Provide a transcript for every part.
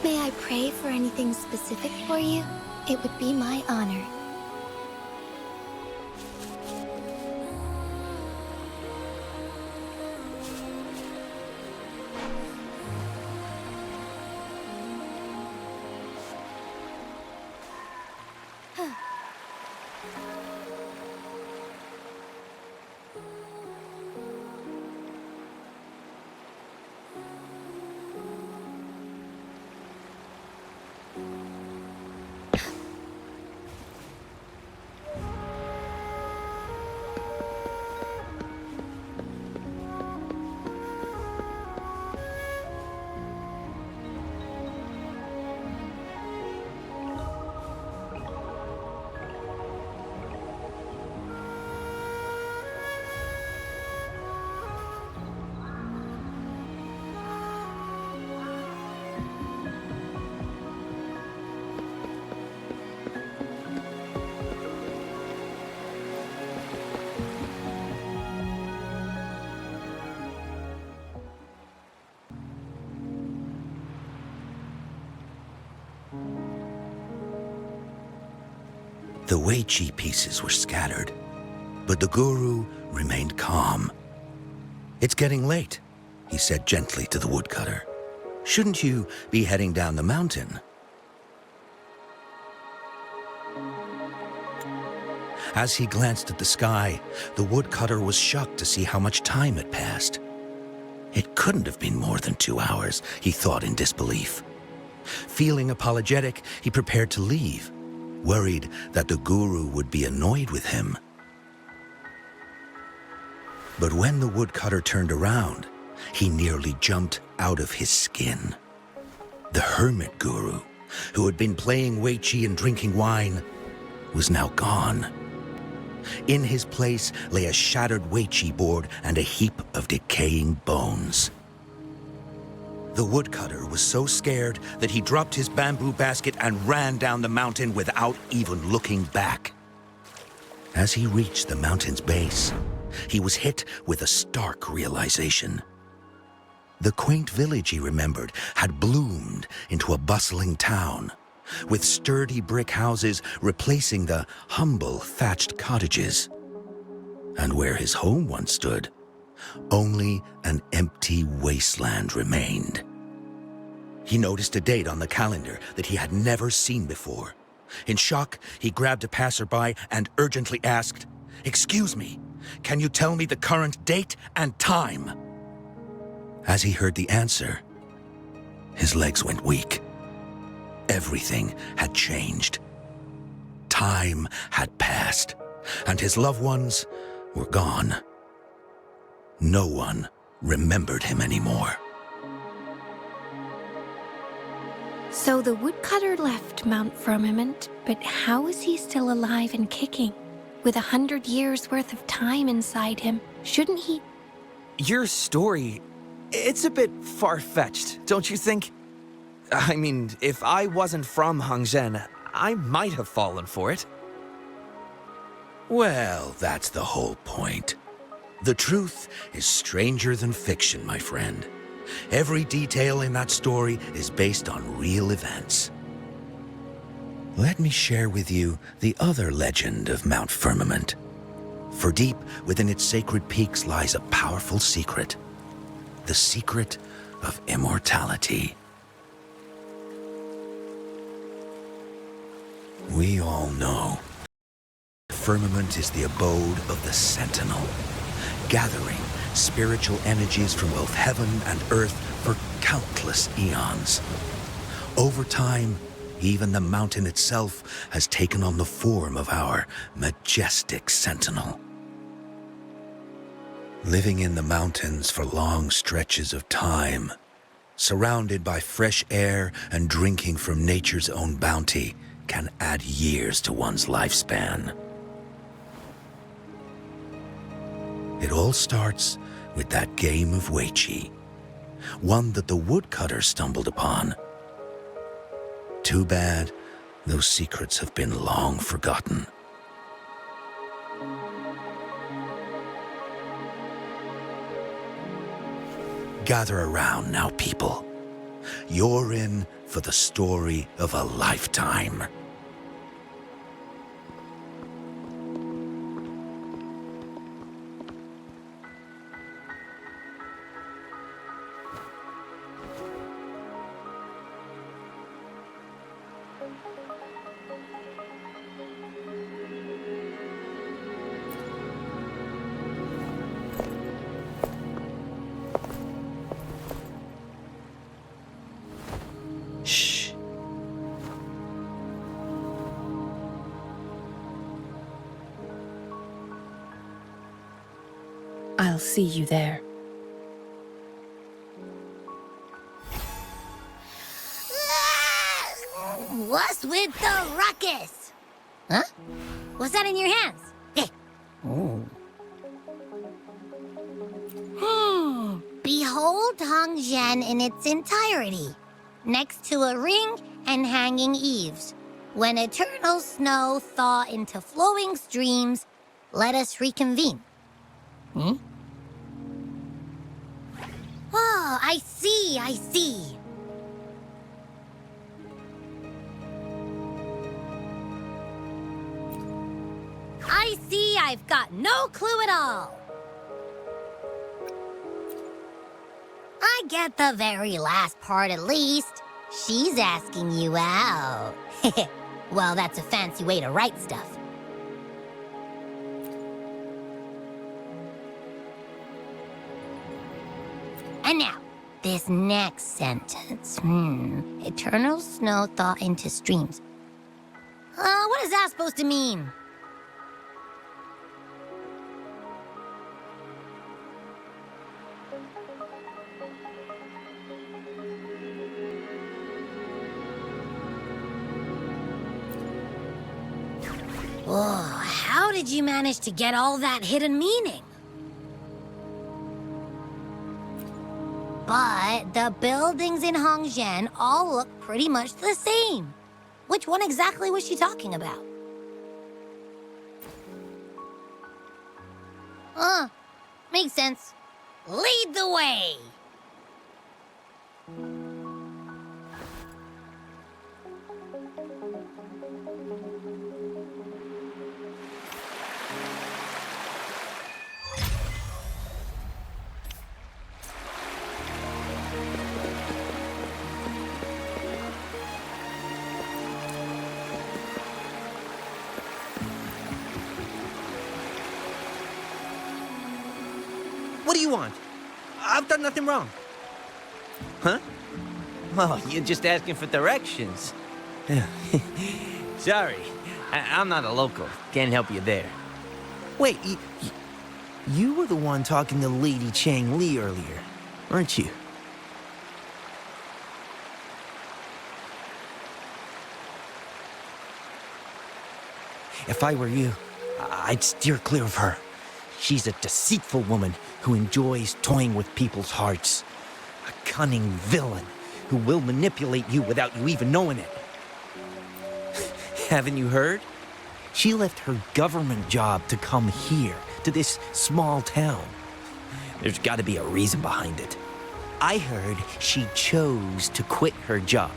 May I pray for anything specific for you? It would be my honor. The Weiqi pieces were scattered, but the guru remained calm. "It's getting late," he said gently to the woodcutter. "Shouldn't you be heading down the mountain?" As he glanced at the sky, the woodcutter was shocked to see how much time had passed. It couldn't have been more than 2 hours, he thought in disbelief. Feeling apologetic, he prepared to leave, worried that the guru would be annoyed with him. But when the woodcutter turned around, he nearly jumped out of his skin. The hermit guru, who had been playing Weiqi and drinking wine, was now gone. In his place lay a shattered Weiqi board and a heap of decaying bones. The woodcutter was so scared that he dropped his bamboo basket and ran down the mountain without even looking back. As he reached the mountain's base, he was hit with a stark realization. The quaint village he remembered had bloomed into a bustling town, with sturdy brick houses replacing the humble thatched cottages. And where his home once stood, only an empty wasteland remained. He noticed a date on the calendar that he had never seen before. In shock, he grabbed a passerby and urgently asked, "Excuse me, can you tell me the current date and time?" As he heard the answer, his legs went weak. Everything had changed. Time had passed, and his loved ones were gone. No one remembered him anymore. So the woodcutter left Mount Firmament, but how is he still alive and kicking? With 100 years worth of time inside him, shouldn't he? Your story, it's a bit far-fetched, don't you think? I mean, if I wasn't from Hongzhen, I might have fallen for it. Well, that's the whole point. The truth is stranger than fiction, my friend. Every detail in that story is based on real events. Let me share with you the other legend of Mount Firmament. For deep within its sacred peaks lies a powerful secret. The secret of immortality. We all know Firmament is the abode of the Sentinel, gathering spiritual energies from both heaven and earth for countless eons. Over time, even the mountain itself has taken on the form of our majestic sentinel. Living in the mountains for long stretches of time, surrounded by fresh air and drinking from nature's own bounty, can add years to one's lifespan. It all starts with that game of Weiqi, one that the woodcutter stumbled upon. Too bad those secrets have been long forgotten. Gather around now, people. You're in for the story of a lifetime. Shh. I'll see you there. What's with the ruckus? Huh? What's that in your hands? Behold Hongzhen in its entirety, next to a ring and hanging eaves. When eternal snow thaw into flowing streams, let us reconvene. Oh, I see, I see. I see I've got no clue at all. I get the very last part at least. She's asking you out. Well, that's a fancy way to write stuff. And now, this next sentence. Eternal snow thaw into streams. What is that supposed to mean? Whoa, how did you manage to get all that hidden meaning? But the buildings in Hongzhen all look pretty much the same. Which one exactly was she talking about? Makes sense. Lead the way! What do you want? I've done nothing wrong. Huh? Oh, you're just asking for directions. Sorry, I'm not a local. Can't help you there. Wait, you were the one talking to Lady Changli earlier, weren't you? If I were you, I'd steer clear of her. She's a deceitful woman who enjoys toying with people's hearts. A cunning villain who will manipulate you without you even knowing it. Haven't you heard? She left her government job to come here, to this small town. There's got to be a reason behind it. I heard she chose to quit her job,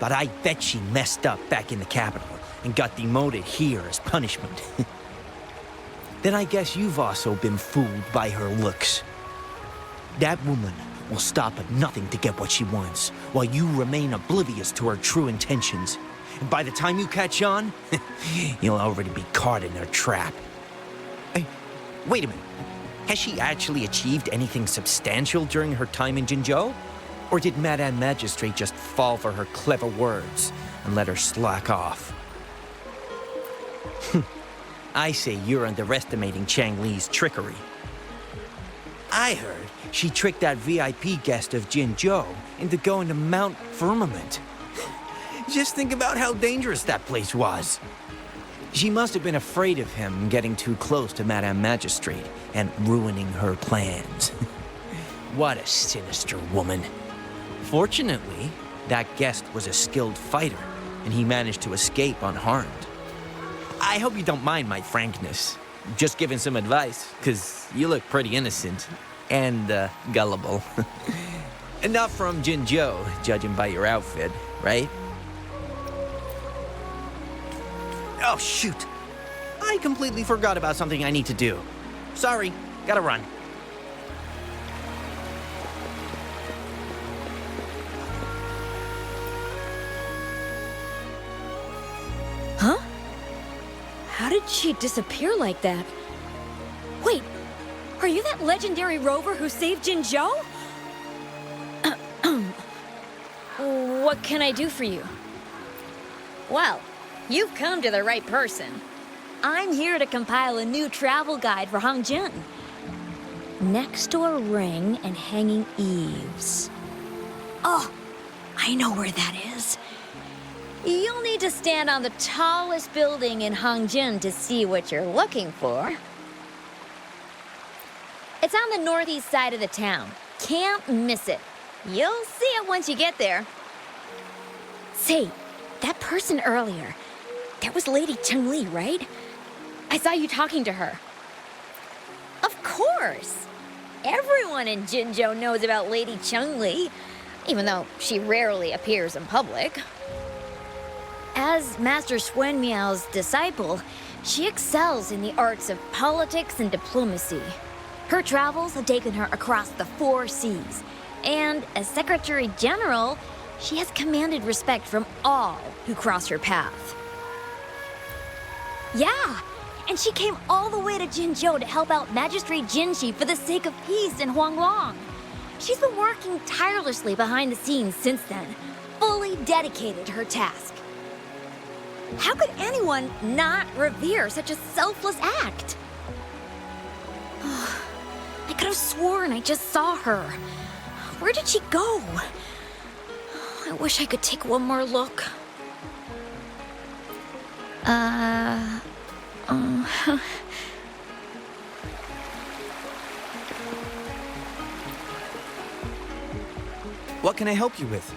but I bet she messed up back in the capital and got demoted here as punishment. Then I guess you've also been fooled by her looks. That woman will stop at nothing to get what she wants, while you remain oblivious to her true intentions. And by the time you catch on, you'll already be caught in her trap. Hey, wait a minute. Has she actually achieved anything substantial during her time in Jinzhou? Or did Madame Magistrate just fall for her clever words and let her slack off? I say you're underestimating Changli's trickery. I heard she tricked that VIP guest of Jinzhou into going to Mount Firmament. Just think about how dangerous that place was. She must have been afraid of him getting too close to Madame Magistrate and ruining her plans. What a sinister woman. Fortunately, that guest was a skilled fighter, and he managed to escape unharmed. I hope you don't mind my frankness. Just giving some advice, because you look pretty innocent and gullible. Not from Jinzhou, judging by your outfit, right? Oh, shoot. I completely forgot about something I need to do. Sorry, gotta run. Huh? How did she disappear like that? Wait, are you that legendary rover who saved Jinzhou? What can I do for you? Well, you've come to the right person. I'm here to compile a new travel guide for Hangzhen. Next door ring and hanging eaves. Oh, I know where that is. You'll need to stand on the tallest building in Hangzhen to see what you're looking for. It's on the northeast side of the town. Can't miss it. You'll see it once you get there. Say, that person earlier, that was Lady Changli, right? I saw you talking to her. Of course! Everyone in Jinzhou knows about Lady Changli, even though she rarely appears in public. As Master Swen Miao's disciple, she excels in the arts of politics and diplomacy. Her travels have taken her across the 4 seas, and as Secretary General, she has commanded respect from all who cross her path. Yeah, and she came all the way to Jinzhou to help out Magistrate Jinshi for the sake of peace in Huanglong. She's been working tirelessly behind the scenes since then, fully dedicated to her task. How could anyone not revere such a selfless act? I could have sworn I just saw her. Where did she go? I wish I could take one more look. What can I help you with?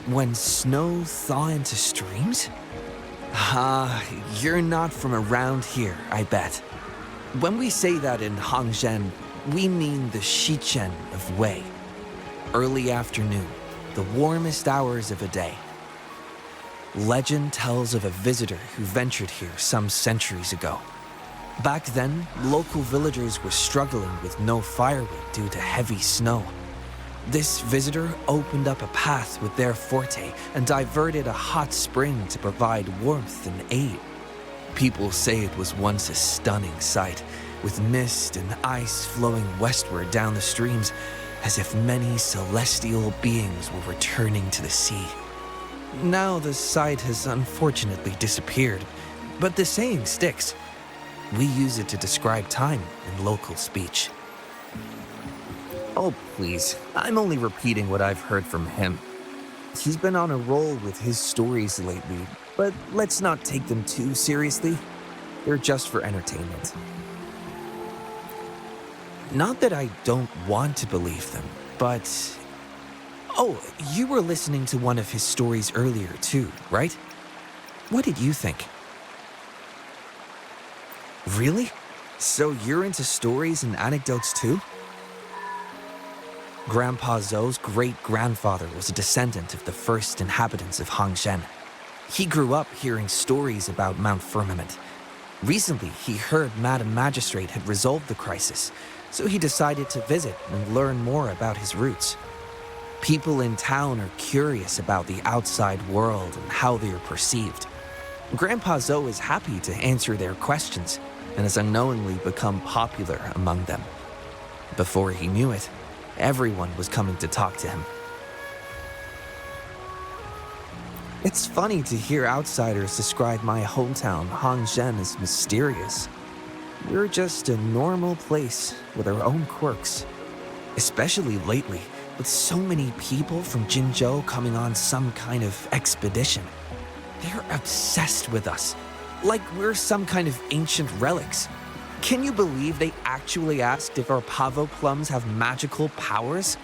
When snow thaw into streams? You're not from around here, I bet. When we say that in Hangzhen, we mean the Shichen of Wei. Early afternoon, the warmest hours of a day. Legend tells of a visitor who ventured here some centuries ago. Back then, local villagers were struggling with no firewood due to heavy snow. This visitor opened up a path with their forte and diverted a hot spring to provide warmth and aid. People say it was once a stunning sight, with mist and ice flowing westward down the streams, as if many celestial beings were returning to the sea. Now the sight has unfortunately disappeared, but the saying sticks. We use it to describe time in local speech. Oh, please. I'm only repeating what I've heard from him. He's been on a roll with his stories lately, but let's not take them too seriously. They're just for entertainment. Not that I don't want to believe them, but... Oh, you were listening to one of his stories earlier too, right? What did you think? Really? So you're into stories and anecdotes too? Grandpa Zhou's great-grandfather was a descendant of the first inhabitants of Hangzhen. He grew up hearing stories about Mount Firmament. Recently, he heard Madam Magistrate had resolved the crisis, so he decided to visit and learn more about his roots. People in town are curious about the outside world and how they are perceived. Grandpa Zhou is happy to answer their questions and has unknowingly become popular among them. Before he knew it, everyone was coming to talk to him. It's funny to hear outsiders describe my hometown, Hangzhen, as mysterious. We're just a normal place with our own quirks. Especially lately, with so many people from Jinzhou coming on some kind of expedition. They're obsessed with us, like we're some kind of ancient relics. Can you believe they actually asked if our pavo plums have magical powers?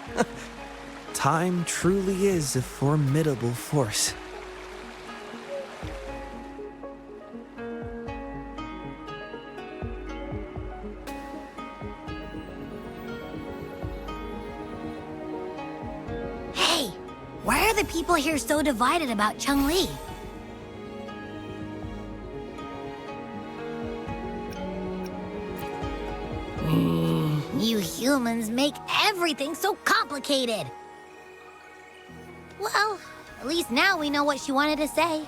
Time truly is a formidable force. the people here so divided about Changli? You humans make everything so complicated. Well, at least now we know what she wanted to say.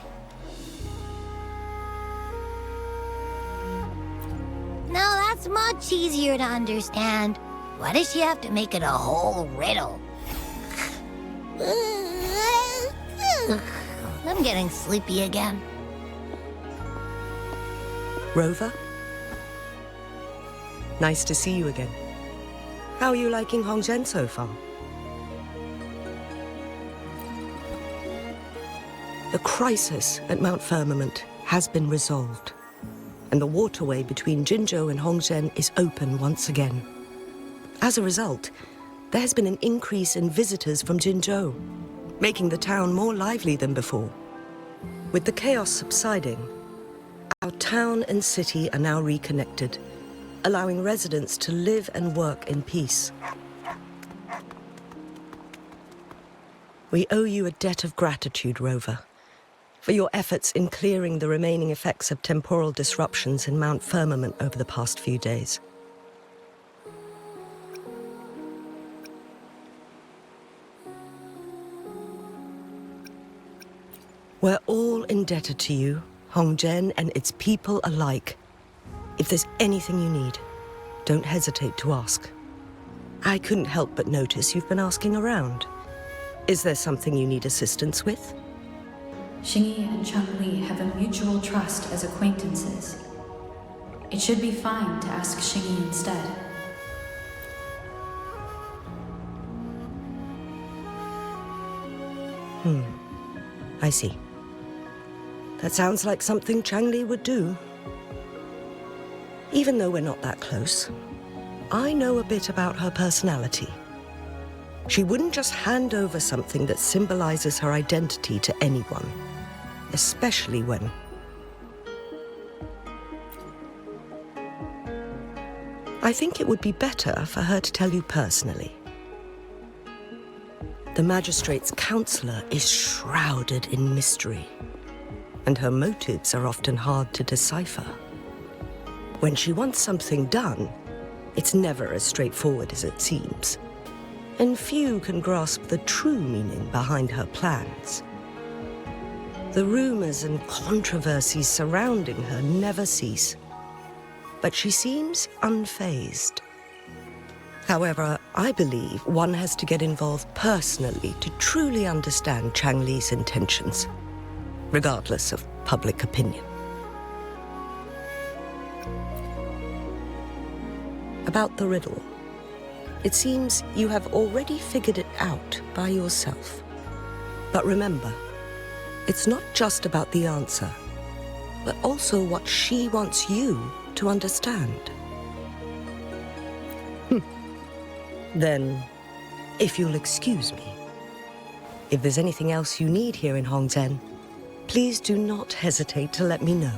Now that's much easier to understand. Why does she have to make it a whole riddle? I'm getting sleepy again. Rover? Nice to see you again. How are you liking Hongzhen so far? The crisis at Mount Firmament has been resolved, and the waterway between Jinzhou and Hongzhen is open once again. As a result, there has been an increase in visitors from Jinzhou, making the town more lively than before. With the chaos subsiding, our town and city are now reconnected, allowing residents to live and work in peace. We owe you a debt of gratitude, Rover, for your efforts in clearing the remaining effects of temporal disruptions in Mount Firmament over the past few days. We're all indebted to you, Hongzhen and its people alike. If there's anything you need, don't hesitate to ask. I couldn't help but notice you've been asking around. Is there something you need assistance with? Xingyi and Changli have a mutual trust as acquaintances. It should be fine to ask Xingyi instead. I see. That sounds like something Changli would do. Even though we're not that close, I know a bit about her personality. She wouldn't just hand over something that symbolizes her identity to anyone, especially when... I think it would be better for her to tell you personally. The magistrate's counselor is shrouded in mystery, and her motives are often hard to decipher. When she wants something done, it's never as straightforward as it seems, and few can grasp the true meaning behind her plans. The rumors and controversies surrounding her never cease, but she seems unfazed. However, I believe one has to get involved personally to truly understand Changli's intentions, regardless of public opinion. About the riddle, it seems you have already figured it out by yourself. But remember, it's not just about the answer, but also what she wants you to understand. Then, if you'll excuse me, if there's anything else you need here in Hongzhen, please do not hesitate to let me know.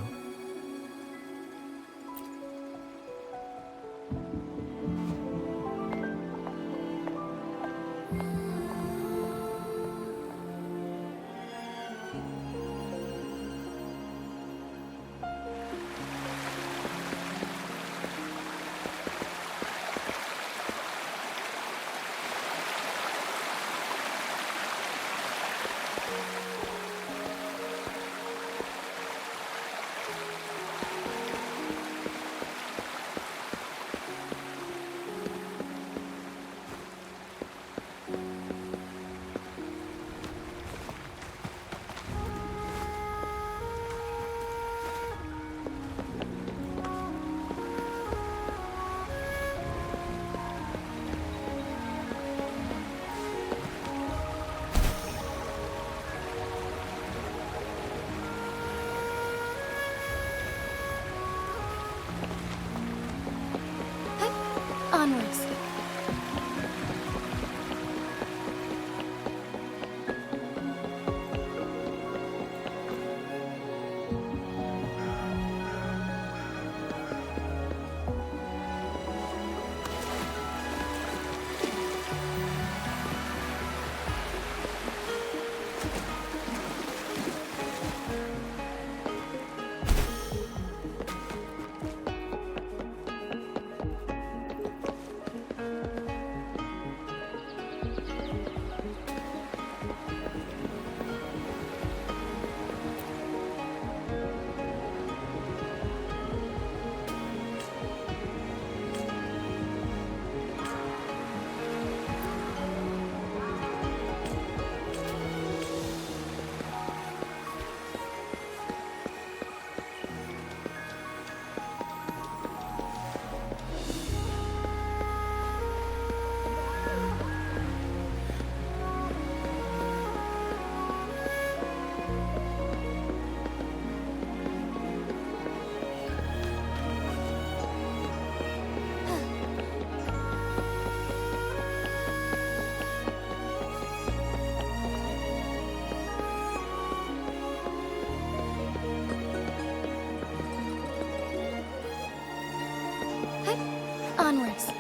onwards.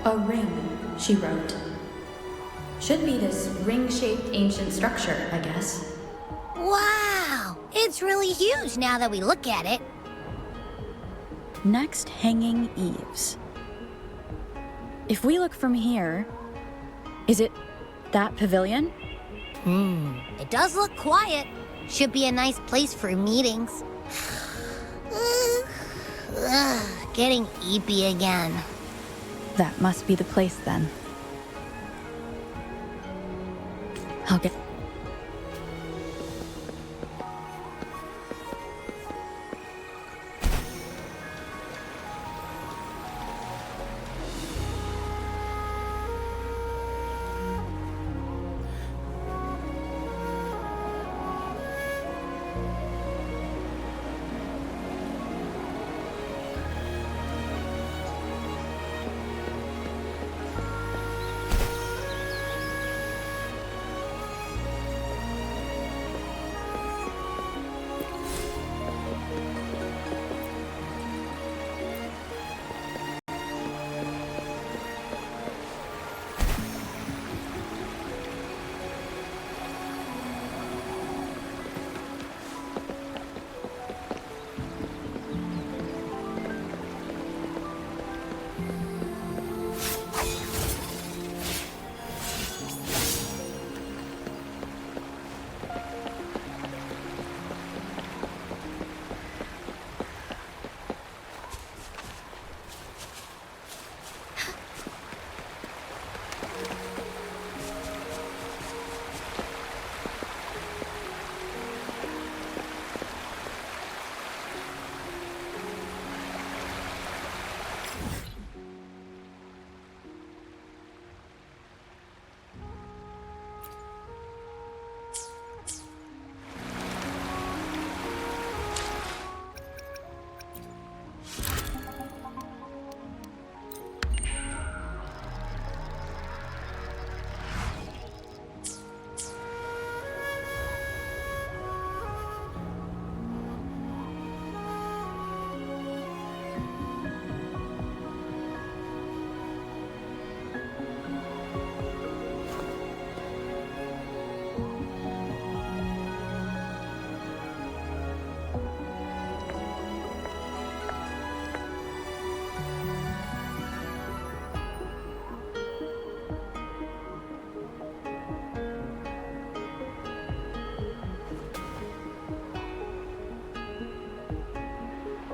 A ring, she wrote. Should be this ring-shaped ancient structure, I guess. Wow! It's really huge now that we look at it. Next, hanging eaves. If we look from here, is it that pavilion? It does look quiet. Should be a nice place for meetings. Getting eepy again. That must be the place then. I'll get...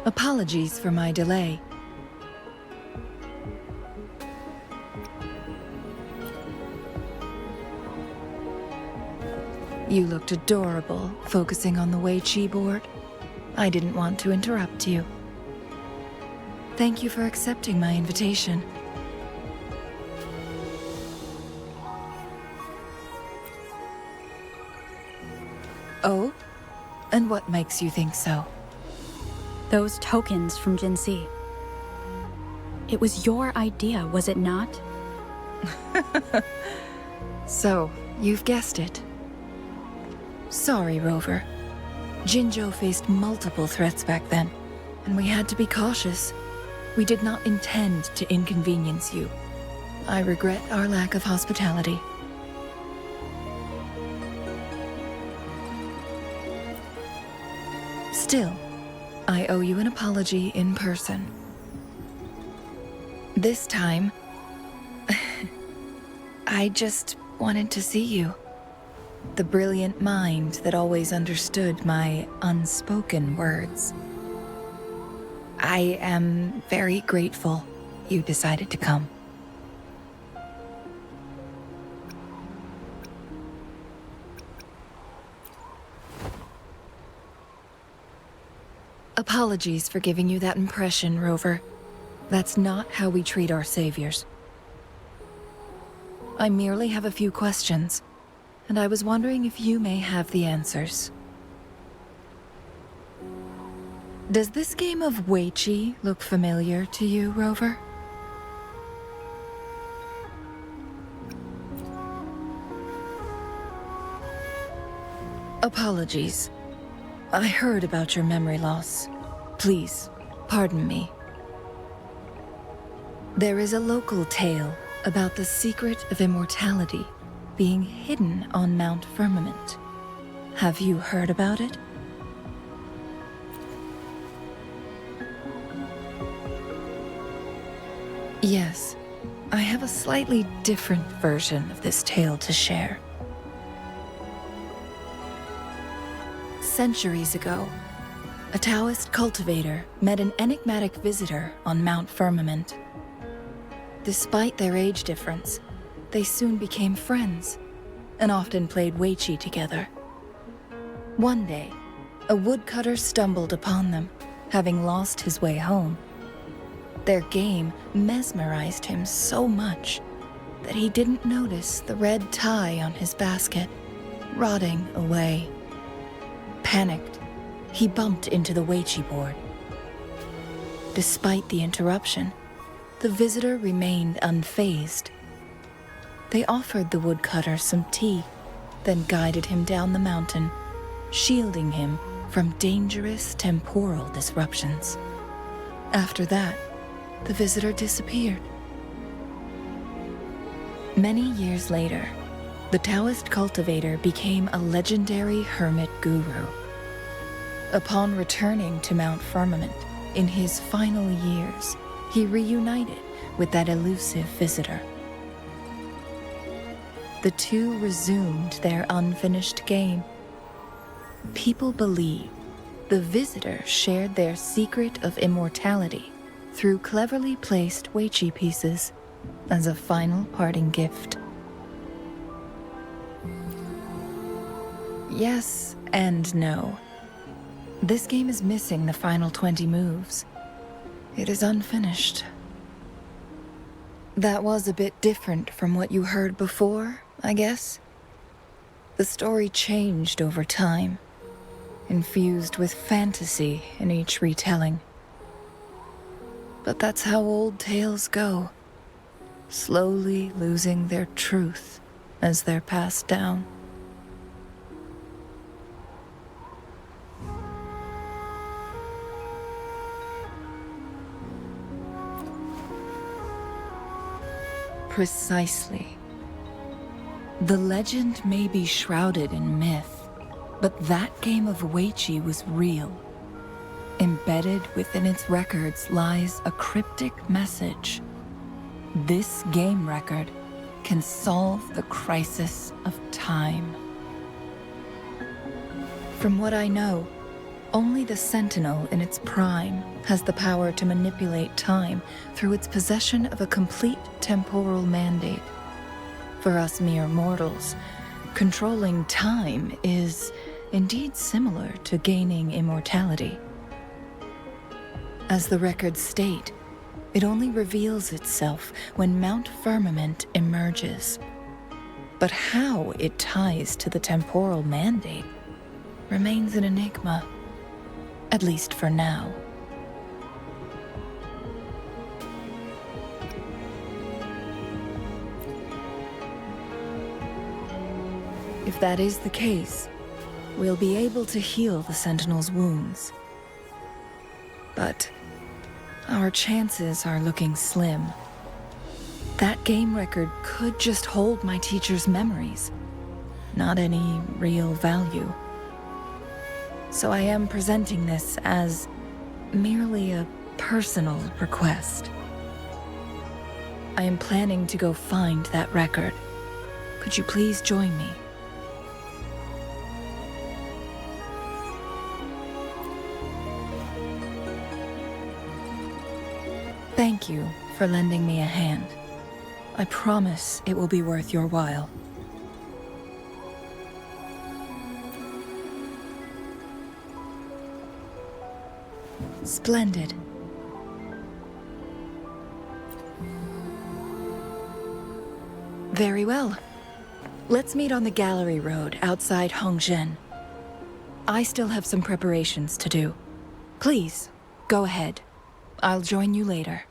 Apologies for my delay. You looked adorable, focusing on the Wei Chi board. I didn't want to interrupt you. Thank you for accepting my invitation. Oh? And what makes you think so? Those tokens from Jinxi. It was your idea, was it not? So, you've guessed it. Sorry, Rover. Jinzhou faced multiple threats back then, and we had to be cautious. We did not intend to inconvenience you. I regret our lack of hospitality. Still, I owe you an apology in person. This time, I just wanted to see you. The brilliant mind that always understood my unspoken words. I am very grateful you decided to come. Apologies for giving you that impression, Rover. That's not how we treat our saviors. I merely have a few questions, and I was wondering if you may have the answers. Does this game of Weiqi look familiar to you, Rover? Apologies. I heard about your memory loss. Please, pardon me. There is a local tale about the secret of immortality being hidden on Mount Firmament. Have you heard about it? Yes, I have a slightly different version of this tale to share. Centuries ago, a Taoist cultivator met an enigmatic visitor on Mount Firmament. Despite their age difference, they soon became friends and often played Weiqi together. One day, a woodcutter stumbled upon them, having lost his way home. Their game mesmerized him so much that he didn't notice the red tie on his basket, rotting away. Panicked, he bumped into the Weiqi board. Despite the interruption, the visitor remained unfazed. They offered the woodcutter some tea, then guided him down the mountain, shielding him from dangerous temporal disruptions. After that, the visitor disappeared. Many years later, the Taoist cultivator became a legendary hermit guru. Upon returning to Mount Firmament in his final years, he reunited with that elusive visitor. The two resumed their unfinished game. People believe the visitor shared their secret of immortality through cleverly placed Weiqi pieces as a final parting gift. Yes and no. This game is missing the final 20 moves. It is unfinished. That was a bit different from what you heard before, I guess. The story changed over time, infused with fantasy in each retelling. But that's how old tales go, slowly losing their truth as they're passed down. Precisely. The legend may be shrouded in myth, but that game of Weiqi was real. Embedded within its records lies a cryptic message. This game record can solve the crisis of time. From what I know, only the Sentinel in its prime has the power to manipulate time through its possession of a complete temporal mandate. For us mere mortals, controlling time is indeed similar to gaining immortality. As the records state, it only reveals itself when Mount Firmament emerges. But how it ties to the temporal mandate remains an enigma, at least for now. If that is the case, we'll be able to heal the Sentinel's wounds. But our chances are looking slim. That game record could just hold my teacher's memories, not any real value. So I am presenting this as merely a personal request. I am planning to go find that record. Could you please join me? Thank you for lending me a hand. I promise it will be worth your while. Splendid. Very well. Let's meet on the gallery road outside Hongzhen. I still have some preparations to do. Please, go ahead. I'll join you later.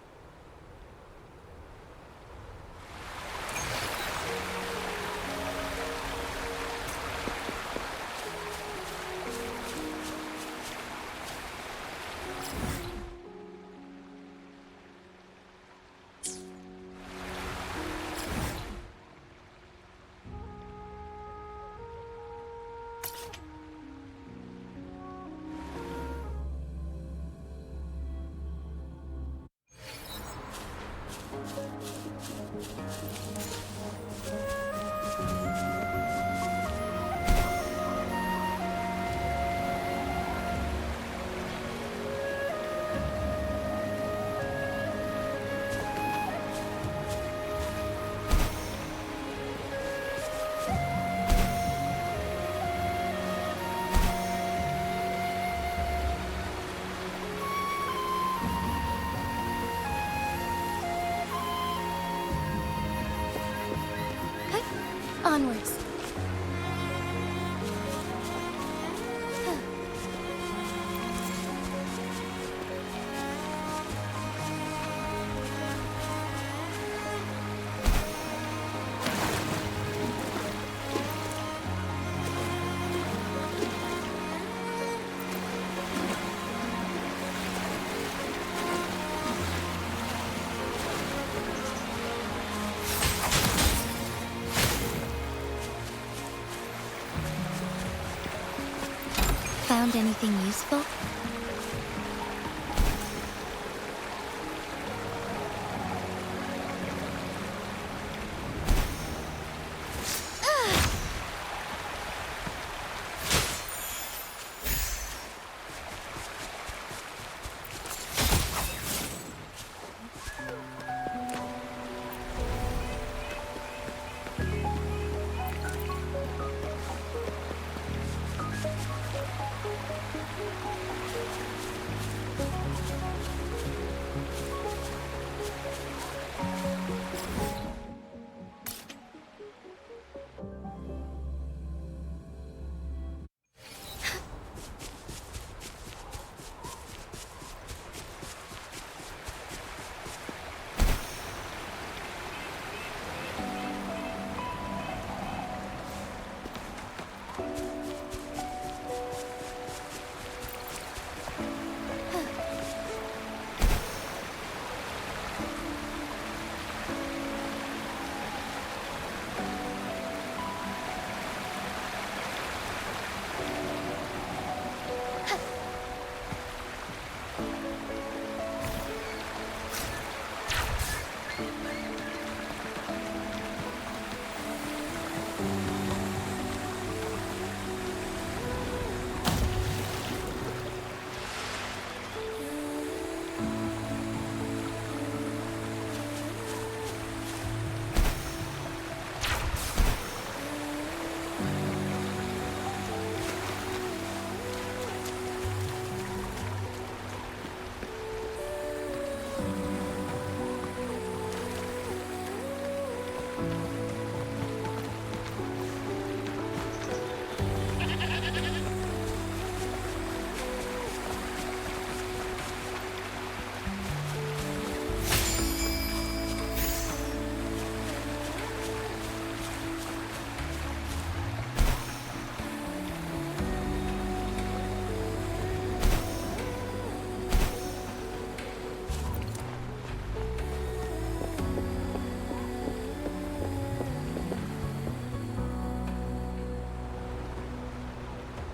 Onwards. Found anything useful?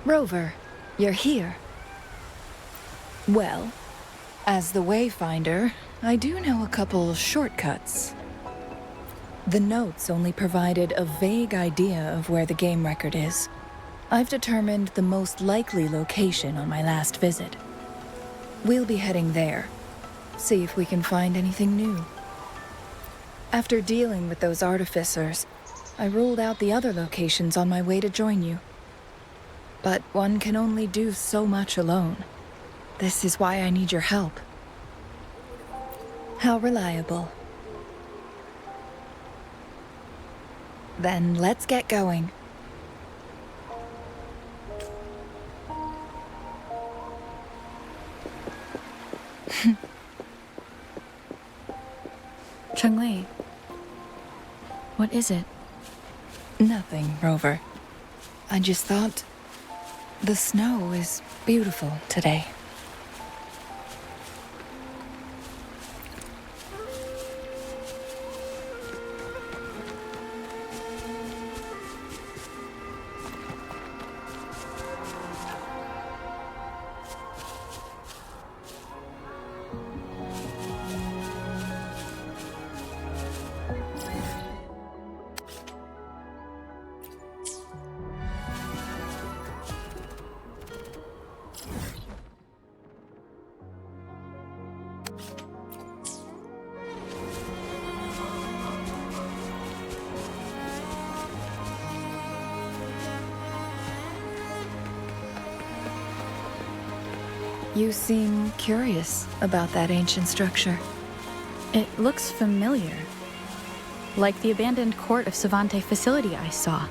Rover, you're here. Well, as the Wayfinder, I do know a couple shortcuts. The notes only provided a vague idea of where the game record is. I've determined the most likely location on my last visit. We'll be heading there, see if we can find anything new. After dealing with those artificers, I ruled out the other locations on my way to join you. But one can only do so much alone. This is why I need your help. How reliable. Then let's get going. Changli, what is it? Nothing, Rover. I just thought the snow is beautiful today. You seem curious about that ancient structure. It looks familiar. Like the abandoned court of Savante facility I saw,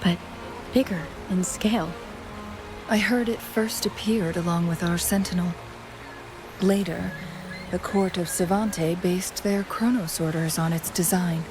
but bigger in scale. I heard it first appeared along with our sentinel. Later, the court of Savante based their Chronos orders on its design.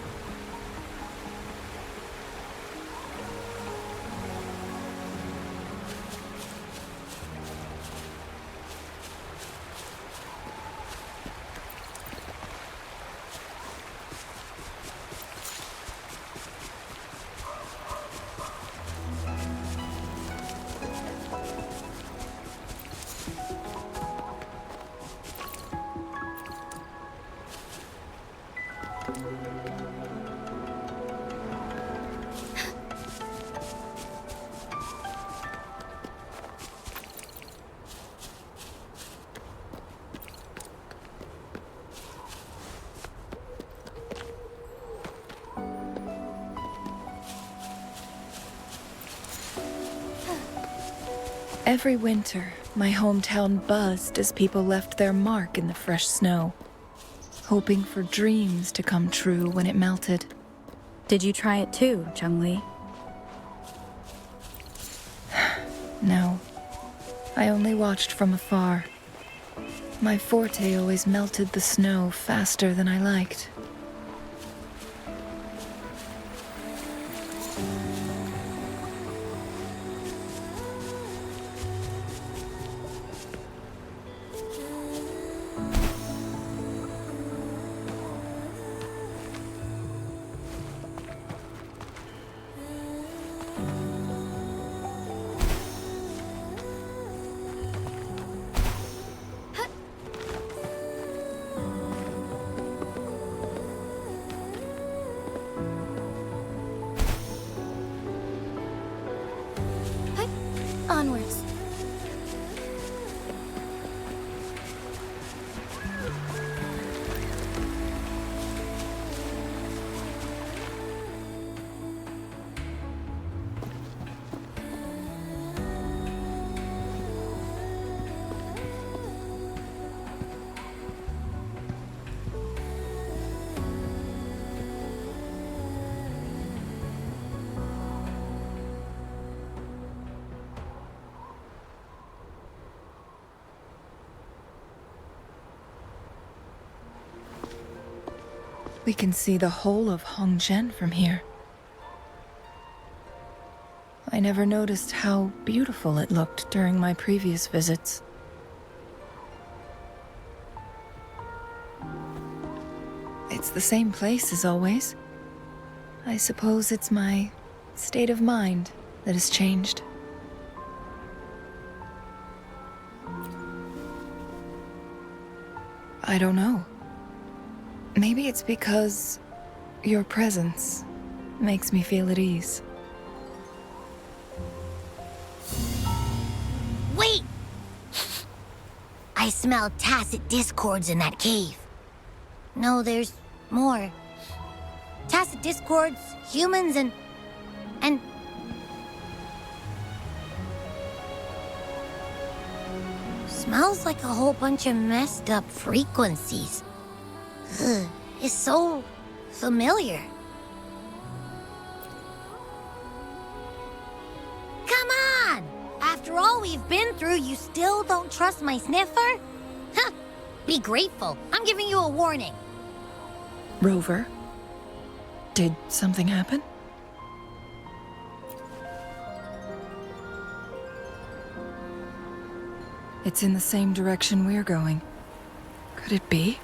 Every winter, my hometown buzzed as people left their mark in the fresh snow, hoping for dreams to come true when it melted. Did you try it too, Changli? No, I only watched from afar. My forte always melted the snow faster than I liked. Onwards. We can see the whole of Hongzhen from here. I never noticed how beautiful it looked during my previous visits. It's the same place as always. I suppose it's my state of mind that has changed. I don't know. Maybe it's because your presence makes me feel at ease. Wait! I smell tacit discords in that cave. No, there's more. Tacit discords, humans, and... Smells like a whole bunch of messed up frequencies. Ugh, it's so familiar. Come on! After all we've been through, you still don't trust my sniffer? Huh! Be grateful. I'm giving you a warning. Rover, did something happen? It's in the same direction we're going. Could it be?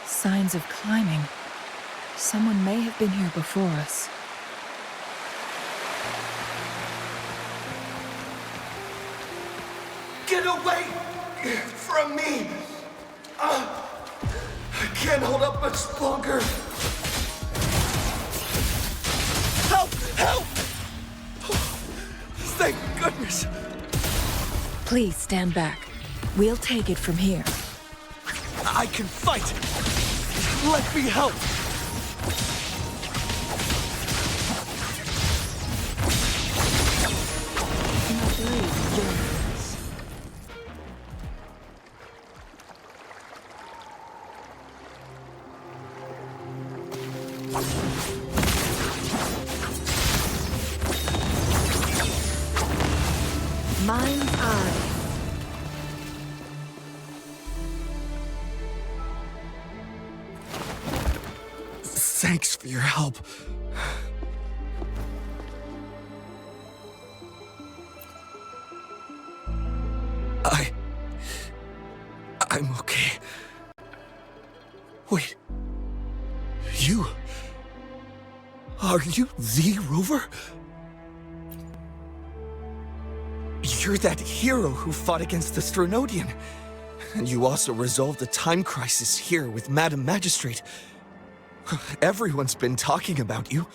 Signs of climbing. Someone may have been here before us. Get away from me! I can't hold up much longer. Help! Help! Thank goodness. Please stand back. We'll take it from here. I can fight! Let me help! Mind's eye. Thanks for your help. I'm okay. Wait. Are you the Rover? You're that hero who fought against the Stronodian. And you also resolved a time crisis here with Madam Magistrate. Everyone's been talking about you.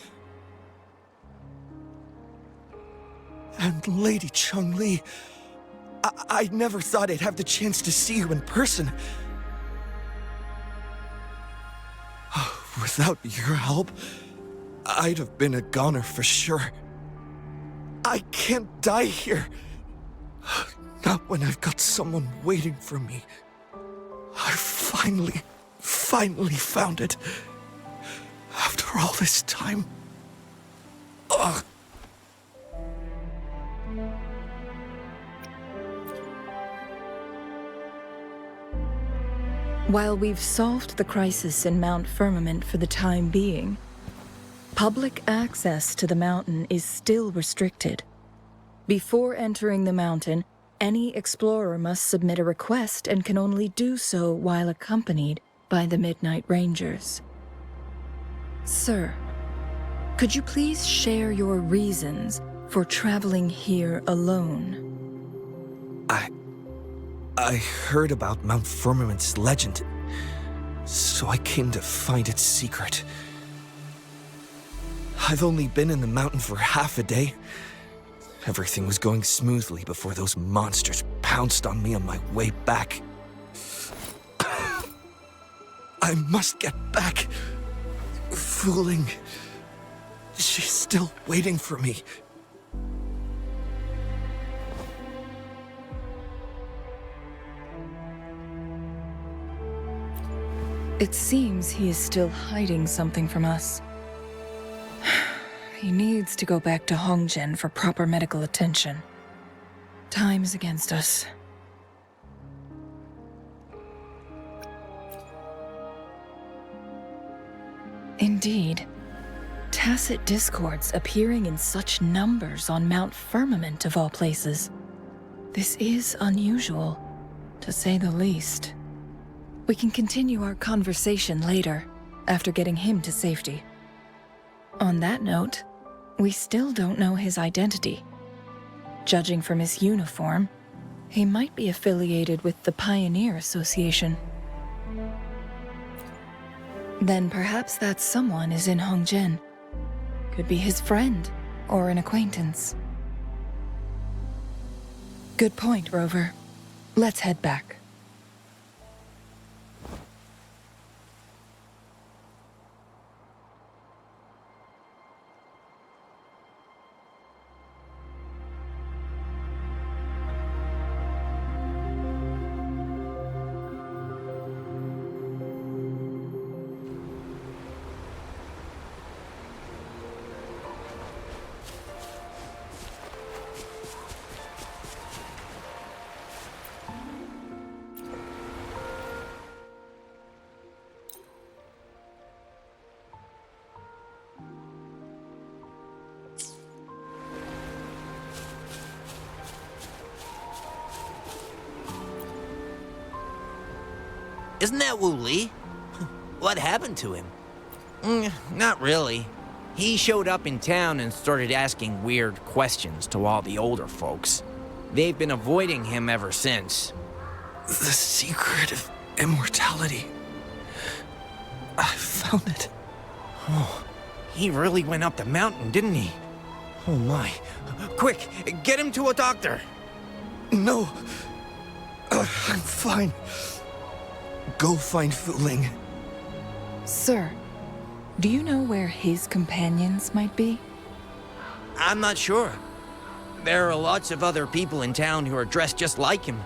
And Lady Changli, I never thought I'd have the chance to see you in person. Without your help, I'd have been a goner for sure. I can't die here. Not when I've got someone waiting for me. I finally found it. After all this time. Ugh. While we've solved the crisis in Mount Firmament for the time being, public access to the mountain is still restricted. Before entering the mountain, any explorer must submit a request and can only do so while accompanied by the Midnight Rangers. Sir, could you please share your reasons for traveling here alone? I heard about Mount Firmament's legend, so I came to find its secret. I've only been in the mountain for half a day. Everything was going smoothly before those monsters pounced on me on my way back. I must get back. Fooling. She's still waiting for me. It seems he is still hiding something from us. He needs to go back to Hongjian for proper medical attention. Time's against us. Indeed. Tacit discords appearing in such numbers on Mount Firmament of all places. This is unusual, to say the least. We can continue our conversation later, after getting him to safety. On that note, we still don't know his identity. Judging from his uniform, he might be affiliated with the Pioneer Association. Then perhaps that someone is in Hongjian. Could be his friend, or an acquaintance. Good point, Rover. Let's head back. Isn't that Wu Li? What happened to him? Not really. He showed up in town and started asking weird questions to all the older folks. They've been avoiding him ever since. The secret of immortality. I found it. Oh, he really went up the mountain, didn't he? Oh my. Quick, get him to a doctor. No. I'm fine. Go find Farmng. Sir, do you know where his companions might be? I'm not sure. There are lots of other people in town who are dressed just like him.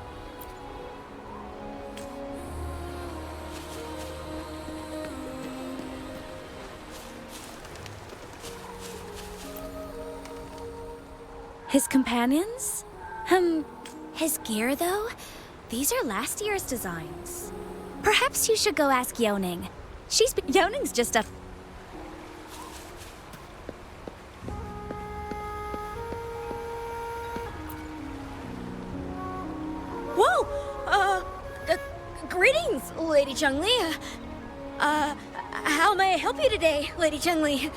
His companions? His gear, though? These are last year's designs. Perhaps you should go ask Yoning. Yoning's just a... Whoa! Greetings, Lady Changli. How may I help you today, Lady Changli?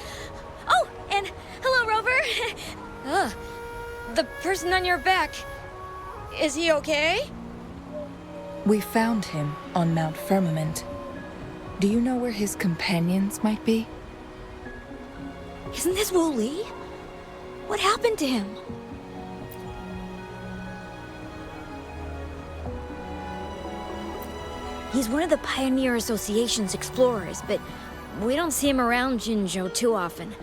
Oh, and hello, Rover. The person on your back, is he okay? We found him on Mount Firmament. Do you know where his companions might be? Isn't this Wu Li? What happened to him? He's one of the Pioneer Association's explorers, but we don't see him around Jinzhou too often.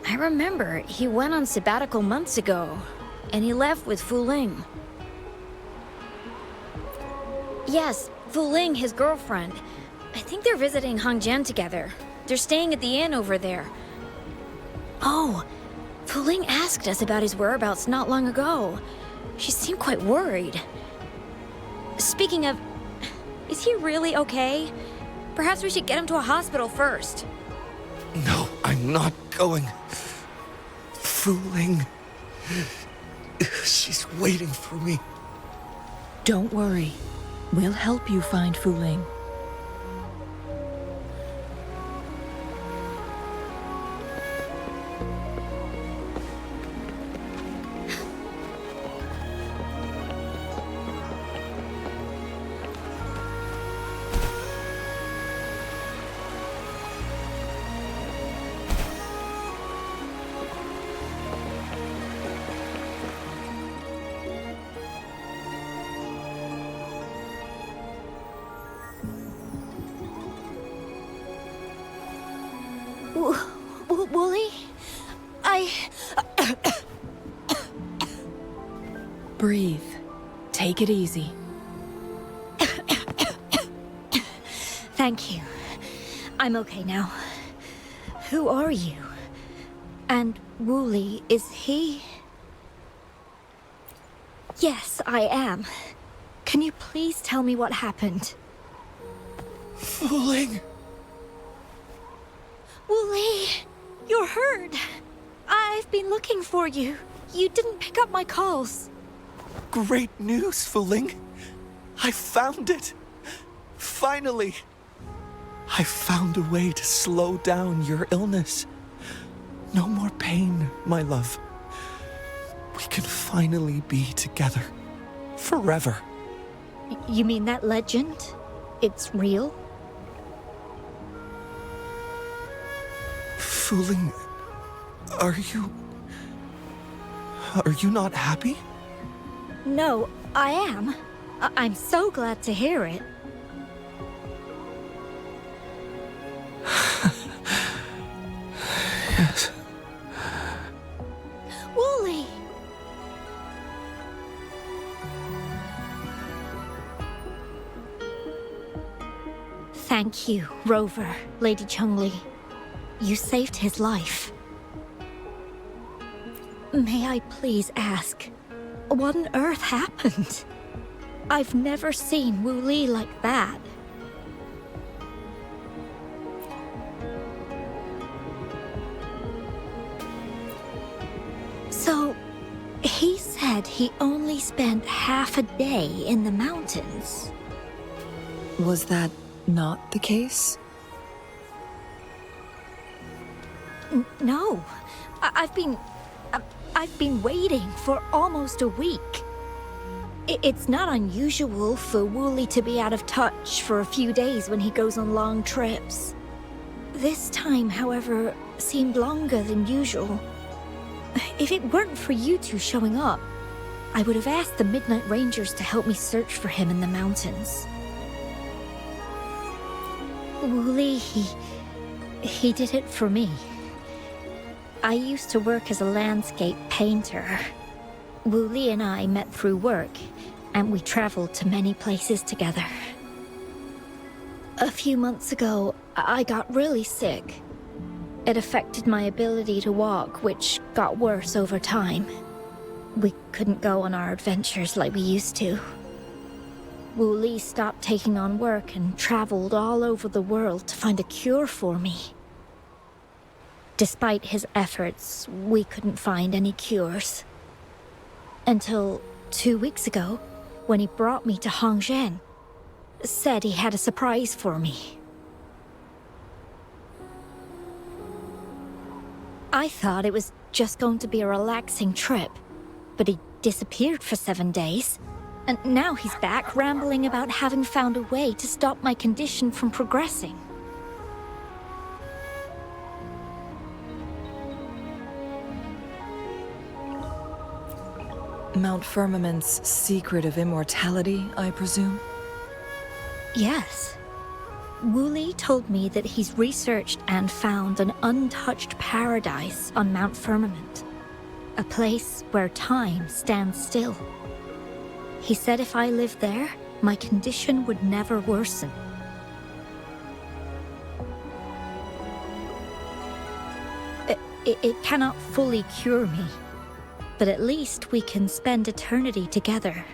I remember he went on sabbatical months ago, and he left with Farmng. Yes, Farmng, his girlfriend. I think they're visiting Hongjian together. They're staying at the inn over there. Oh, Farmng asked us about his whereabouts not long ago. She seemed quite worried. Speaking of, is he really okay? Perhaps we should get him to a hospital first. No, I'm not going. Farmng. She's waiting for me. Don't worry. We'll help you find Farmng. Wooly? Breathe. Take it easy. Thank you. I'm okay now. Who are you? And Wooly, is he? Yes, I am. Can you please tell me what happened? Fooling! Wooly, you're hurt. I've been looking for you. You didn't pick up my calls. Great news, Fooling! I found it! Finally! I found a way to slow down your illness. No more pain, my love. We can finally be together. Forever. You mean that legend? It's real? Fooling, are you not happy? No, I am. I'm so glad to hear it. Yes. Wooly! Thank you, Rover, Lady Changli. You saved his life. May I please ask, what on earth happened? I've never seen Wooly like that. So, he said he only spent half a day in the mountains. Was that not the case? No, I've been waiting for almost a week. It's not unusual for Wooly to be out of touch for a few days when he goes on long trips. This time, however, seemed longer than usual. If it weren't for you two showing up, I would have asked the Midnight Rangers to help me search for him in the mountains. Wooly, he did it for me. I used to work as a landscape painter. Wooly and I met through work, and we traveled to many places together. A few months ago, I got really sick. It affected my ability to walk, which got worse over time. We couldn't go on our adventures like we used to. Wooly stopped taking on work and traveled all over the world to find a cure for me. Despite his efforts, we couldn't find any cures. Until 2 weeks ago, when he brought me to Hongzhen, said he had a surprise for me. I thought it was just going to be a relaxing trip, but he disappeared for 7 days. And now he's back rambling about having found a way to stop my condition from progressing. Mount Firmament's secret of immortality, I presume? Yes. Wooly told me that he's researched and found an untouched paradise on Mount Firmament. A place where time stands still. He said if I lived there, my condition would never worsen. It cannot fully cure me, but at least we can spend eternity together.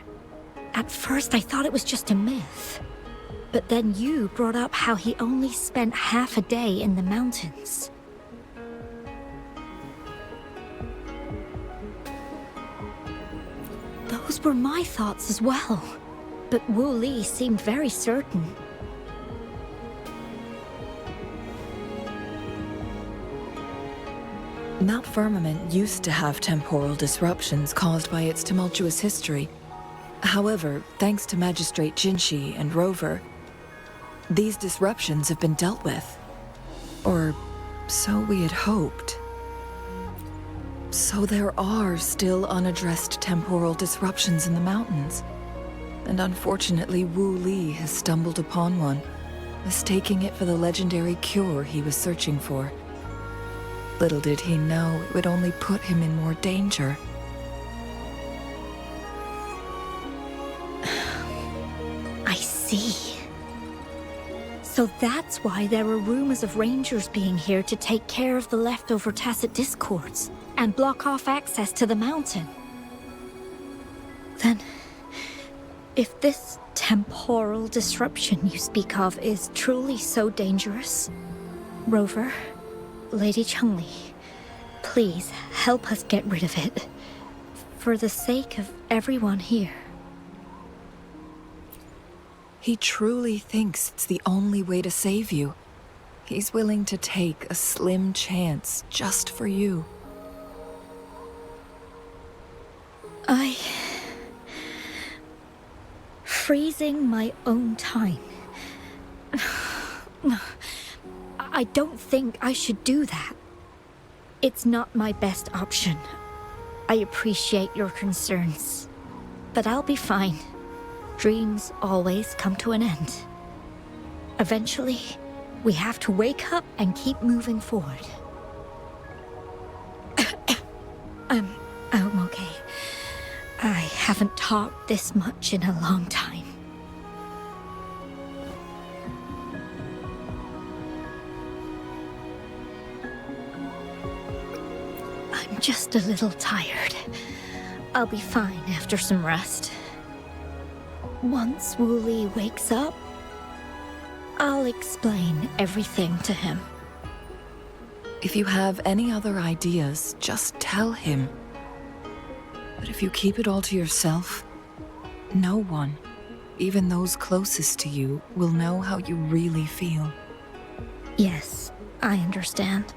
At first I thought it was just a myth, but then you brought up how he only spent half a day in the mountains. Those were my thoughts as well, but Wooly seemed very certain. Mount Firmament used to have temporal disruptions caused by its tumultuous history. However, thanks to Magistrate Jinshi and Rover, these disruptions have been dealt with. Or so we had hoped. So there are still unaddressed temporal disruptions in the mountains. And unfortunately, Wooly has stumbled upon one, mistaking it for the legendary cure he was searching for. Little did he know it would only put him in more danger. I see. So that's why there were rumors of rangers being here to take care of the leftover tacit discords and block off access to the mountain. Then, if this temporal disruption you speak of is truly so dangerous, Rover, Lady Changli, please help us get rid of it. For the sake of everyone here. He truly thinks it's the only way to save you. He's willing to take a slim chance just for you. Freezing my own time. I don't think I should do that. It's not my best option. I appreciate your concerns, but I'll be fine. Dreams always come to an end. Eventually, we have to wake up and keep moving forward. I'm okay. I haven't talked this much in a long time. I'm just a little tired. I'll be fine after some rest. Once Wooly wakes up, I'll explain everything to him. If you have any other ideas, just tell him. But if you keep it all to yourself, no one, even those closest to you, will know how you really feel. Yes, I understand.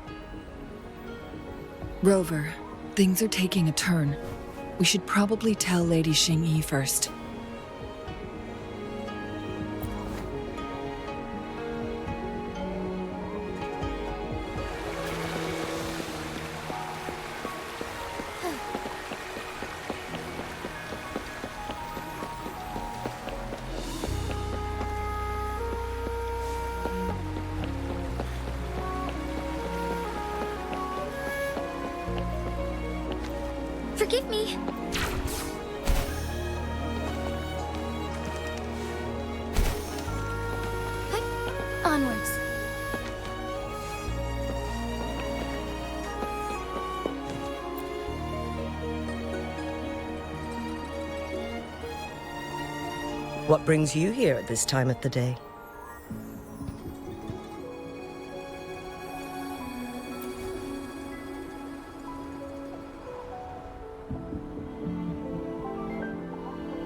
Rover, things are taking a turn. We should probably tell Lady Xingyi first. Forgive me. Onwards. What brings you here at this time of the day?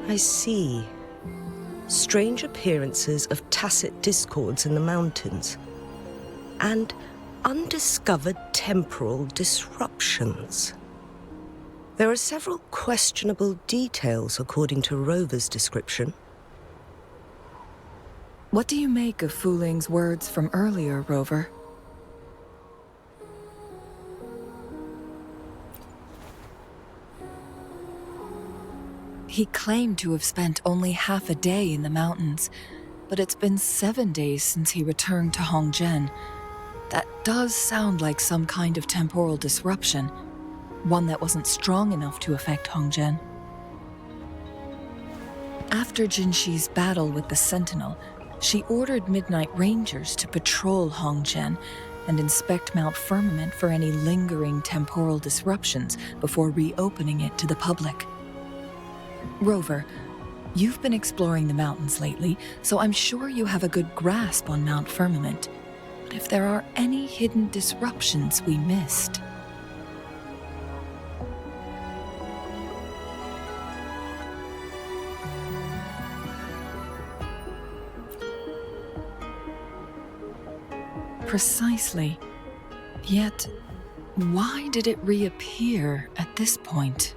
I see. Strange appearances of tacit discords in the mountains, and undiscovered temporal disruptions. There are several questionable details according to Rover's description. What do you make of Fuling's words from earlier, Rover? He claimed to have spent only half a day in the mountains, but it's been 7 days since he returned to Hongzhen. That does sound like some kind of temporal disruption, one that wasn't strong enough to affect Hongzhen. After Jinxi's battle with the Sentinel, she ordered Midnight Rangers to patrol Hongzhen and inspect Mount Firmament for any lingering temporal disruptions before reopening it to the public. Rover, you've been exploring the mountains lately, so I'm sure you have a good grasp on Mount Firmament. But if there are any hidden disruptions we missed... Precisely. Yet, why did it reappear at this point?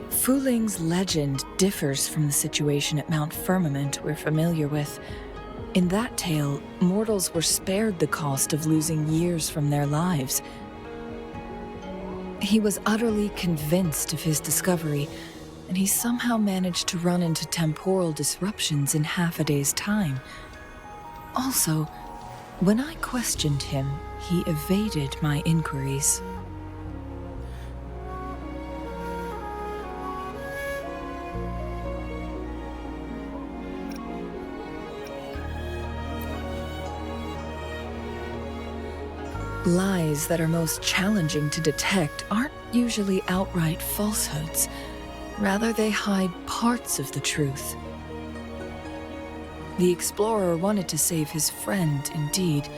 Fuling's legend differs from the situation at Mount Firmament we're familiar with. In that tale, mortals were spared the cost of losing years from their lives. He was utterly convinced of his discovery, and he somehow managed to run into temporal disruptions in half a day's time. Also, when I questioned him, he evaded my inquiries. Lies that are most challenging to detect aren't usually outright falsehoods. Rather, they hide parts of the truth. The explorer wanted to save his friend, indeed,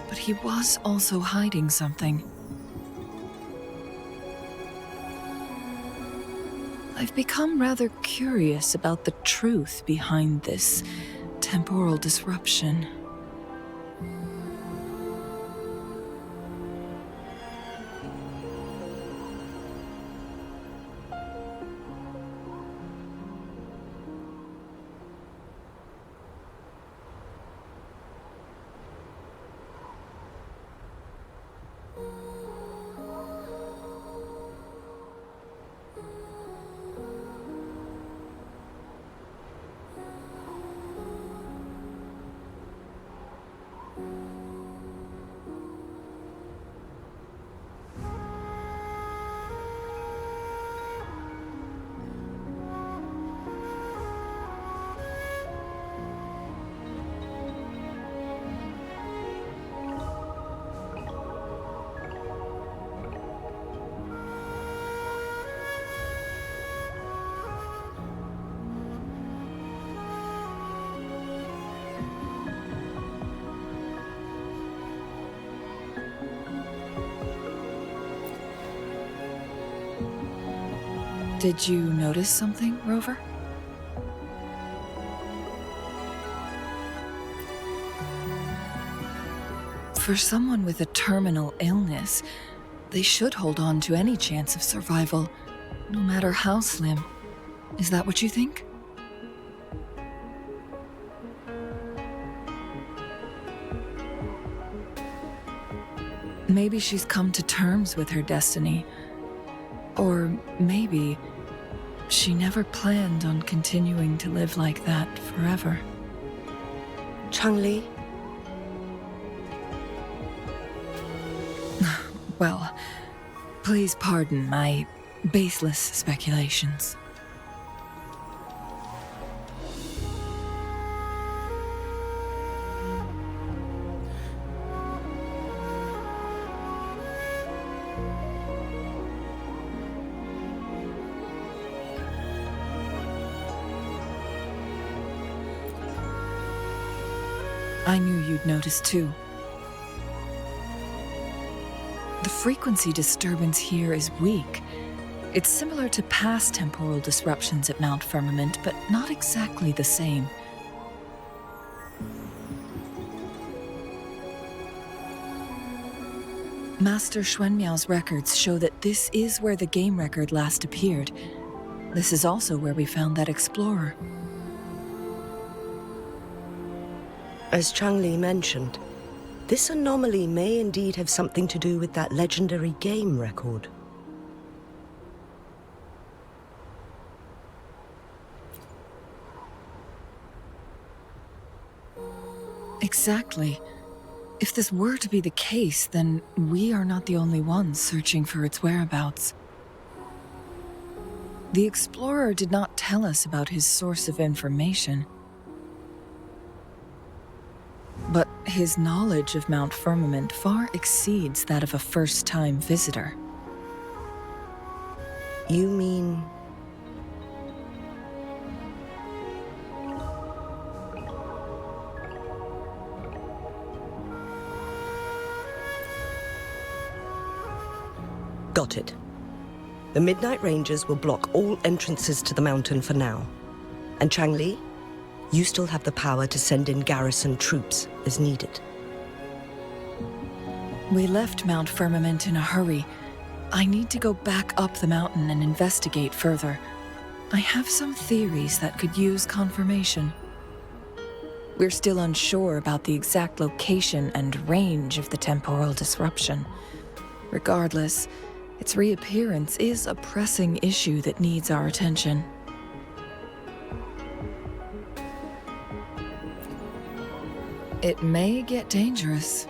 but he was also hiding something. I've become rather curious about the truth behind this temporal disruption. Did you notice something, Rover? For someone with a terminal illness, they should hold on to any chance of survival, no matter how slim. Is that what you think? Maybe she's come to terms with her destiny. Or maybe she never planned on continuing to live like that forever. Changli? Well, please pardon my baseless speculations. I knew you'd notice too. The frequency disturbance here is weak. It's similar to past temporal disruptions at Mount Firmament, but not exactly the same. Master Xuanmiao's records show that this is where the game record last appeared. This is also where we found that explorer. As Changli mentioned, this anomaly may indeed have something to do with that legendary game record. Exactly. If this were to be the case, then we are not the only ones searching for its whereabouts. The explorer did not tell us about his source of information. But his knowledge of Mount Firmament far exceeds that of a first-time visitor. You mean... Got it. The Midnight Rangers will block all entrances to the mountain for now. And Changli, you still have the power to send in garrison troops as needed. We left Mount Firmament in a hurry. I need to go back up the mountain and investigate further. I have some theories that could use confirmation. We're still unsure about the exact location and range of the temporal disruption. Regardless, its reappearance is a pressing issue that needs our attention. It may get dangerous.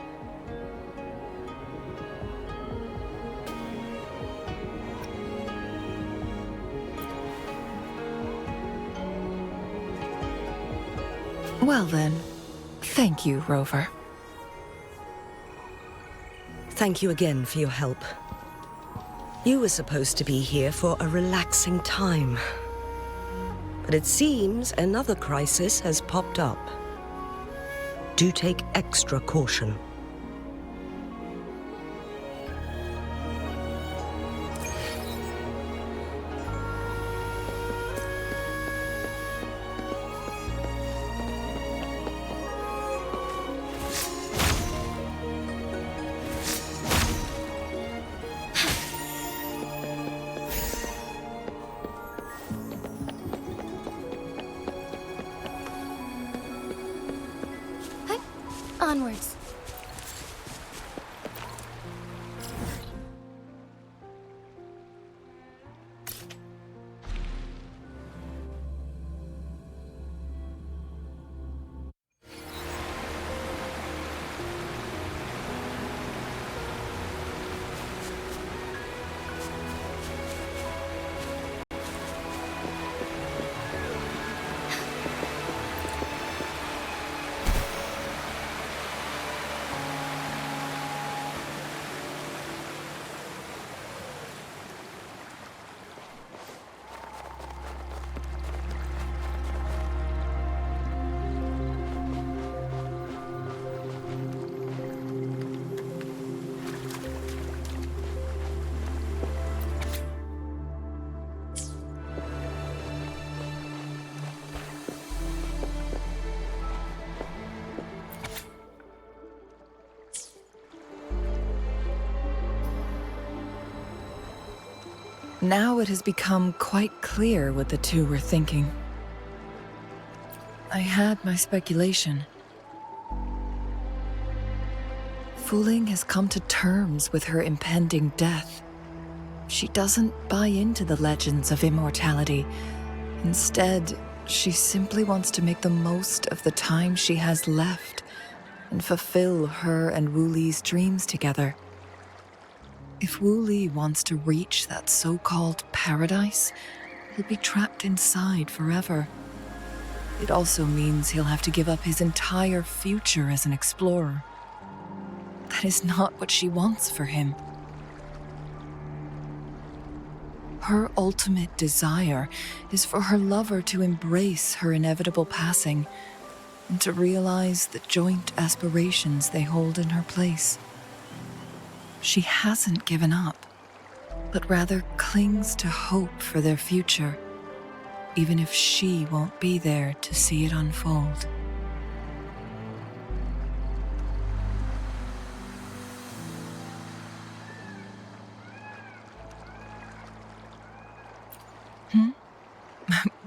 Well then, thank you, Rover. Thank you again for your help. You were supposed to be here for a relaxing time. But it seems another crisis has popped up. Do take extra caution. Onwards. Now it has become quite clear what the two were thinking. I had my speculation. Farmng has come to terms with her impending death. She doesn't buy into the legends of immortality. Instead, she simply wants to make the most of the time she has left and fulfill her and Wu Li's dreams together. If Wu Li wants to reach that so-called paradise, he'll be trapped inside forever. It also means he'll have to give up his entire future as an explorer. That is not what she wants for him. Her ultimate desire is for her lover to embrace her inevitable passing and to realize the joint aspirations they hold in her place. She hasn't given up, but rather clings to hope for their future, even if she won't be there to see it unfold.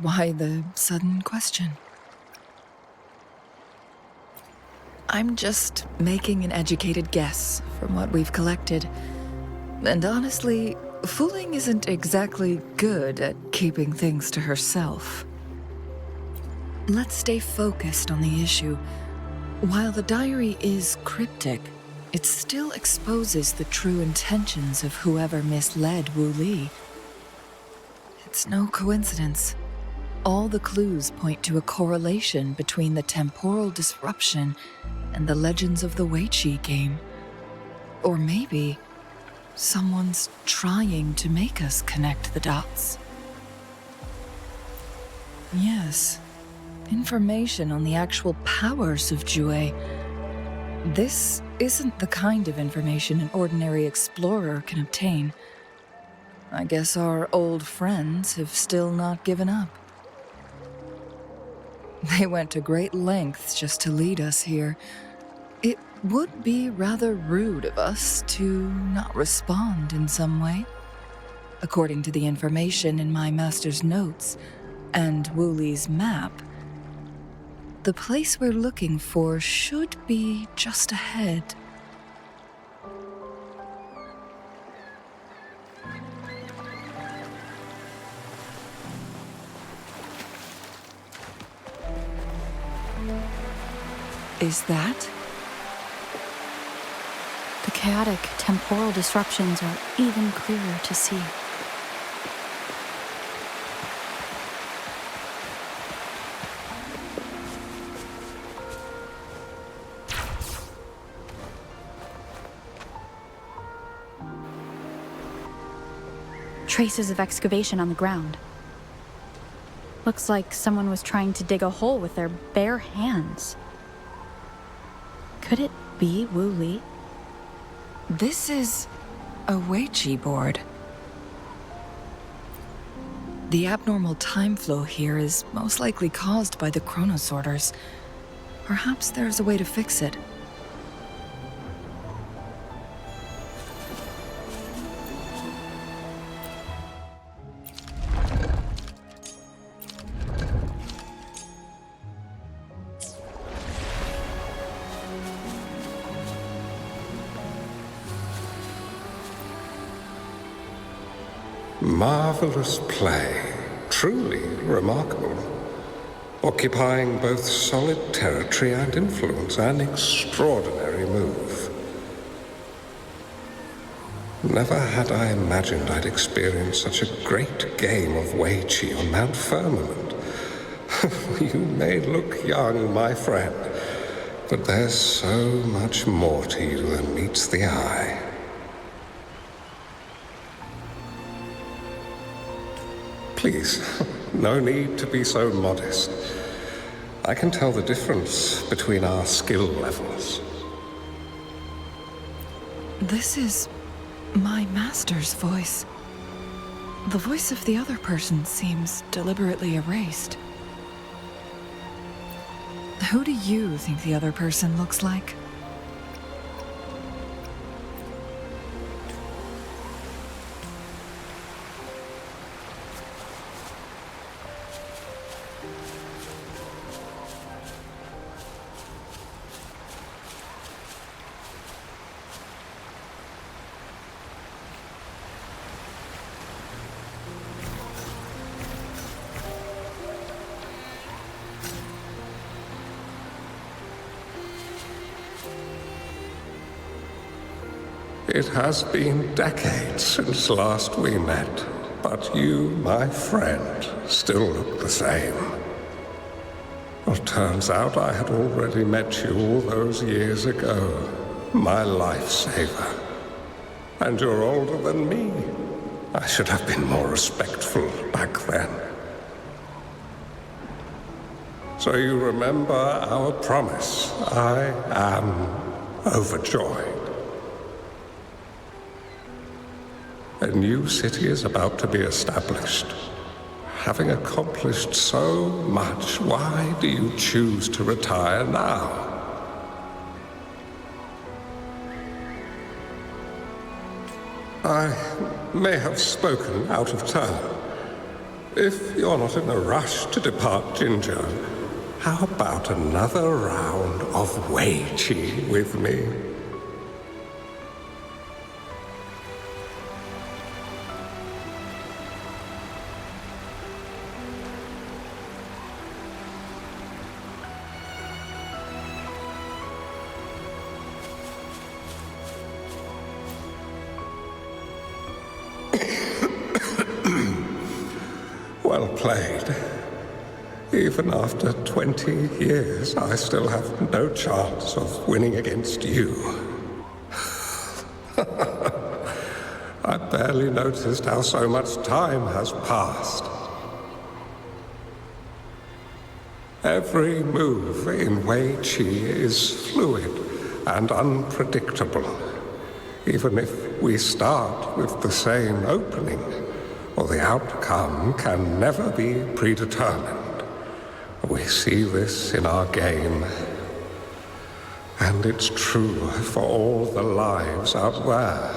Why the sudden question? I'm just making an educated guess from what we've collected. And honestly, Farmng isn't exactly good at keeping things to herself. Let's stay focused on the issue. While the diary is cryptic, it still exposes the true intentions of whoever misled Wu Li. It's no coincidence. All the clues point to a correlation between the temporal disruption and the legends of the Weiqi game. Or maybe someone's trying to make us connect the dots. Yes, information on the actual powers of Jue. This isn't the kind of information an ordinary explorer can obtain. I guess our old friends have still not given up. They went to great lengths just to lead us here. It would be rather rude of us to not respond in some way. According to the information in my master's notes and Wu Li's map, the place we're looking for should be just ahead. Is that? The chaotic temporal disruptions are even clearer to see. traces of excavation on the ground. Looks like someone was trying to dig a hole with their bare hands. Could it be Wu Li? This is a Weiqi board. The abnormal time flow here is most likely caused by the chronosorters. Perhaps there's a way to fix it. Marvelous play, truly remarkable. Occupying both solid territory and influence, an extraordinary move. Never had I imagined I'd experience such a great game of Weiqi on Mount Firmament. You may look young, my friend, but there's so much more to you than meets the eye. Please, no need to be so modest. I can tell the difference between our skill levels. This is my master's voice. The voice of the other person seems deliberately erased. Who do you think the other person looks like? It has been decades since last we met, but you, my friend, still look the same. Well, turns out I had already met you all those years ago, my lifesaver. And you're older than me. I should have been more respectful back then. So you remember our promise. I am overjoyed. A new city is about to be established. Having accomplished so much, why do you choose to retire now? I may have spoken out of turn. If you're not in a rush to depart Jinzhou, how about another round of Weiqi with me? Well played. Even after 20 years, I still have no chance of winning against you. I barely noticed how so much time has passed. Every move in Weiqi is fluid and unpredictable. Even if we start with the same opening, or the outcome can never be predetermined. We see this in our game, and it's true for all the lives out there.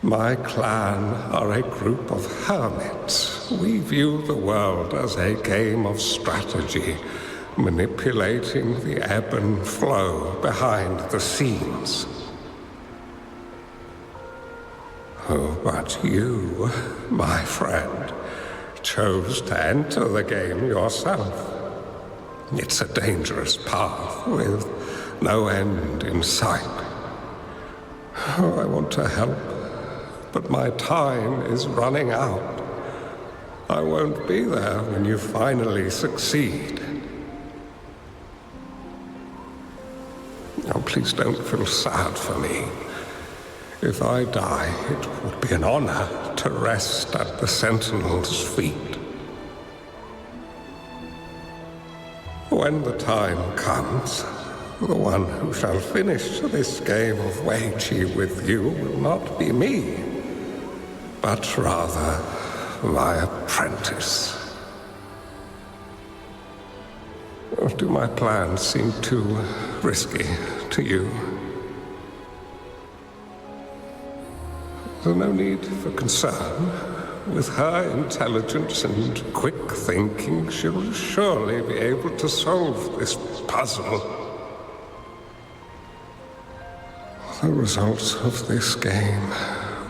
My clan are a group of hermits. We view the world as a game of strategy, manipulating the ebb and flow behind the scenes. Oh, but you, my friend, chose to enter the game yourself. It's a dangerous path with no end in sight. Oh, I want to help, but my time is running out. I won't be there when you finally succeed. Oh, please don't feel sad for me. If I die, it would be an honor to rest at the Sentinel's feet. When the time comes, the one who shall finish this game of Wei Qi with you will not be me, but rather my apprentice. Do my plans seem too risky to you? There's no need for concern. With her intelligence and quick thinking, she'll surely be able to solve this puzzle. The results of this game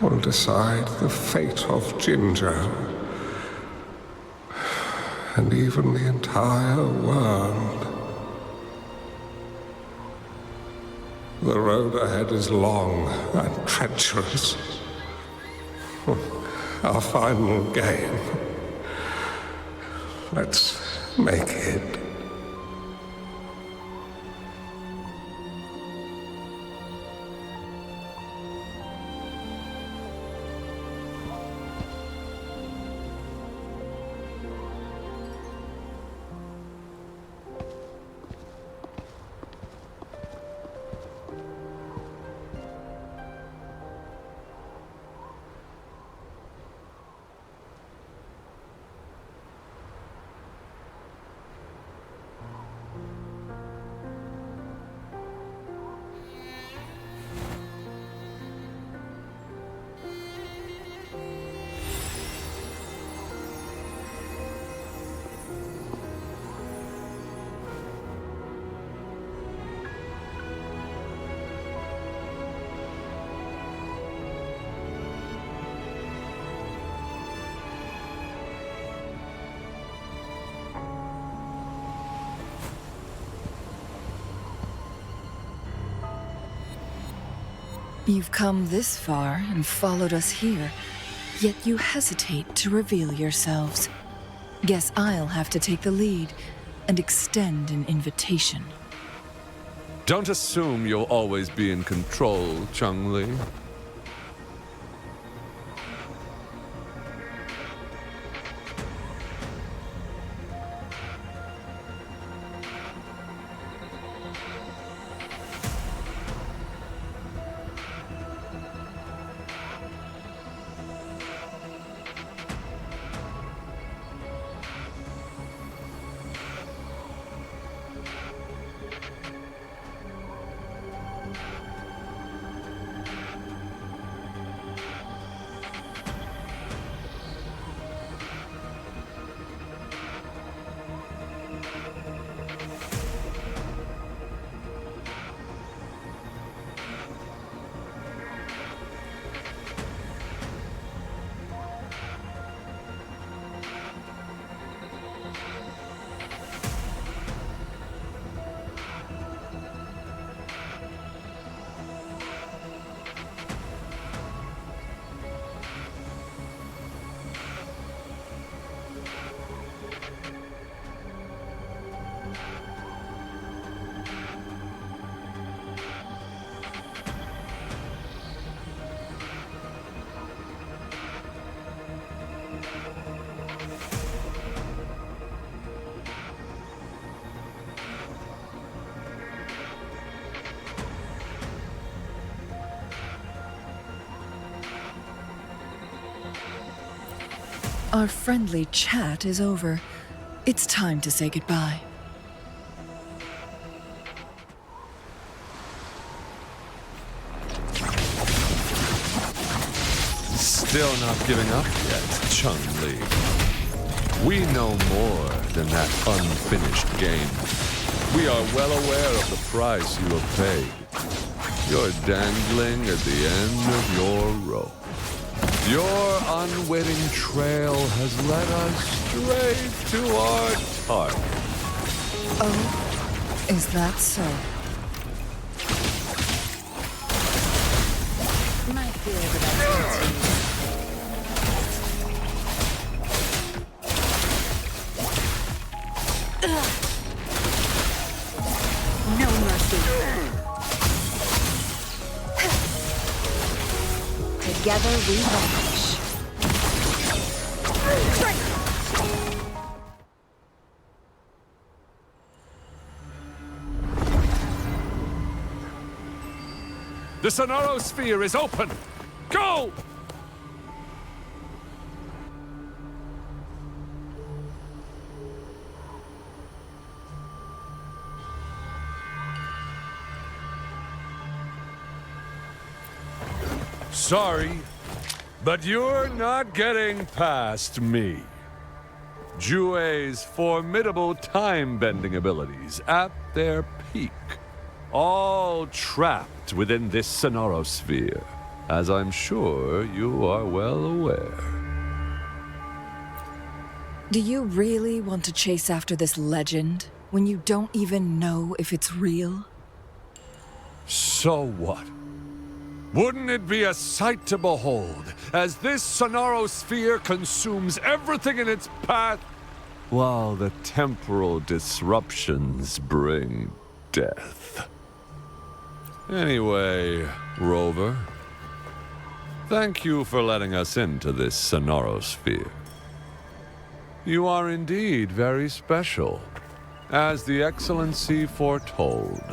will decide the fate of Jinzhou, and even the entire world. The road ahead is long and treacherous. Our final game. Let's make it. You've come this far and followed us here, yet you hesitate to reveal yourselves. Guess I'll have to take the lead and extend an invitation. Don't assume you'll always be in control, Changli. Our friendly chat is over. It's time to say goodbye. Still not giving up yet, Changli. We know more than that unfinished game. We are well aware of the price you have paid. You're dangling at the end of your rope. Your unwitting trail has led us straight to our target. Oh, is that so? Might feel that No mercy. Together we vanish. The Sonorosphere is open! Go! Sorry, but you're not getting past me. Jue's formidable time-bending abilities at their peak. All trapped within this Sonorosphere, as I'm sure you are well aware. Do you really want to chase after this legend when you don't even know if it's real? So what? Wouldn't it be a sight to behold, as this Sonorosphere consumes everything in its path, while the temporal disruptions bring death? Anyway, Rover, thank you for letting us into this Sonorosphere. You are indeed very special, as the Excellency foretold.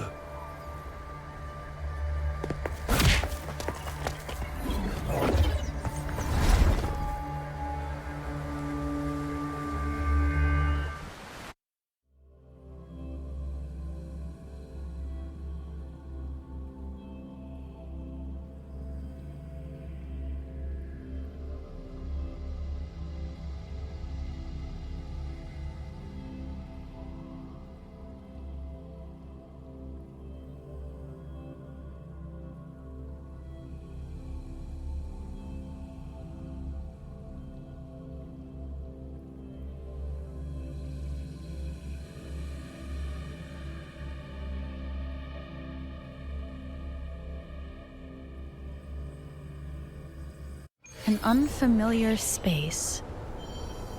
An unfamiliar space.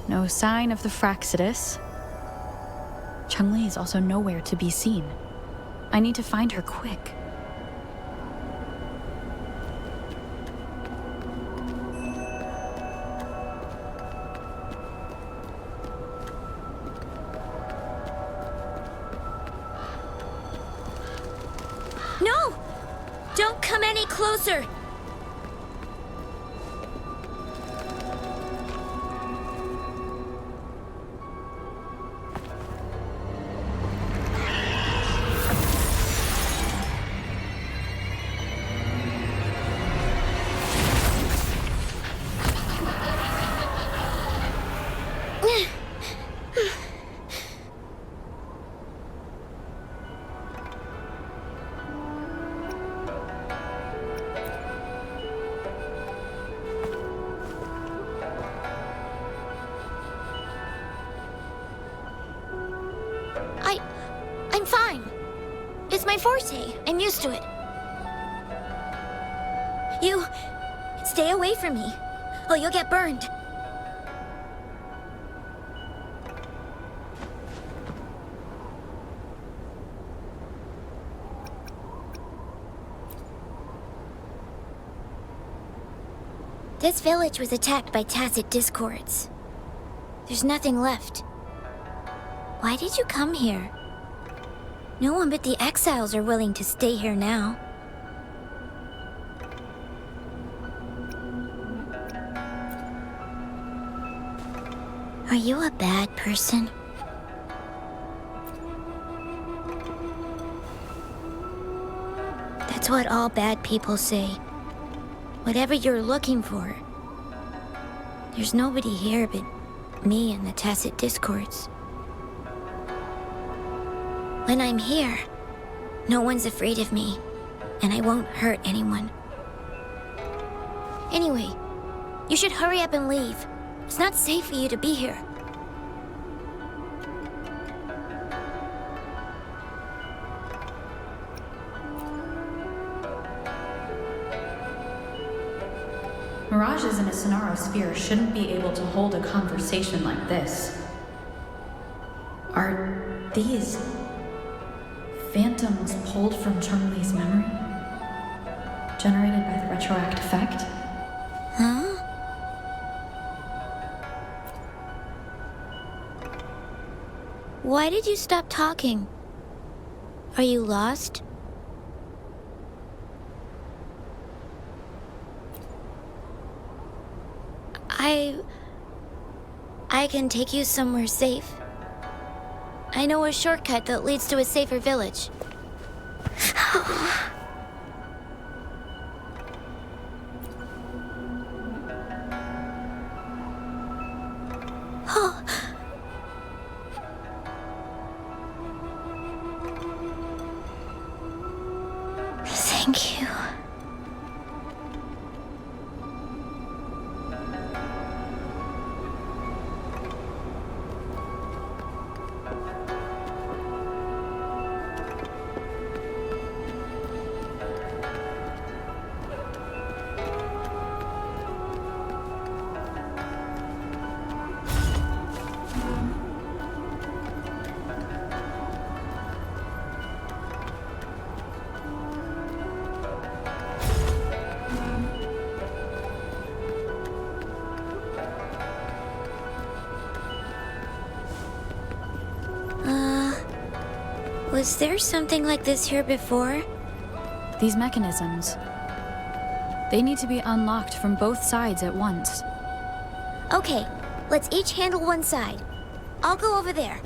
No sign of the Fraxidus. Changli is also nowhere to be seen. I need to find her quick. No! Don't come any closer! I'm fine. It's my forte. I'm used to it. You... stay away from me, or you'll get burned. This village was attacked by tacit discords. There's nothing left. Why did you come here? No one but the exiles are willing to stay here now. Are you a bad person? That's what all bad people say. Whatever you're looking for, there's nobody here but me and the tacit discords. When I'm here, no one's afraid of me, and I won't hurt anyone. Anyway, you should hurry up and leave. It's not safe for you to be here. Mirages in a Sonorosphere shouldn't be able to hold a conversation like this. Are these phantoms pulled from Changli's memory? Generated by the retroact effect? Why did you stop talking? Are you lost? I can take you somewhere safe. I know a shortcut that leads to a safer village. Oh. Thank you. Was there something like this here before? These mechanisms. They need to be unlocked from both sides at once. Okay, let's each handle one side. I'll go over there.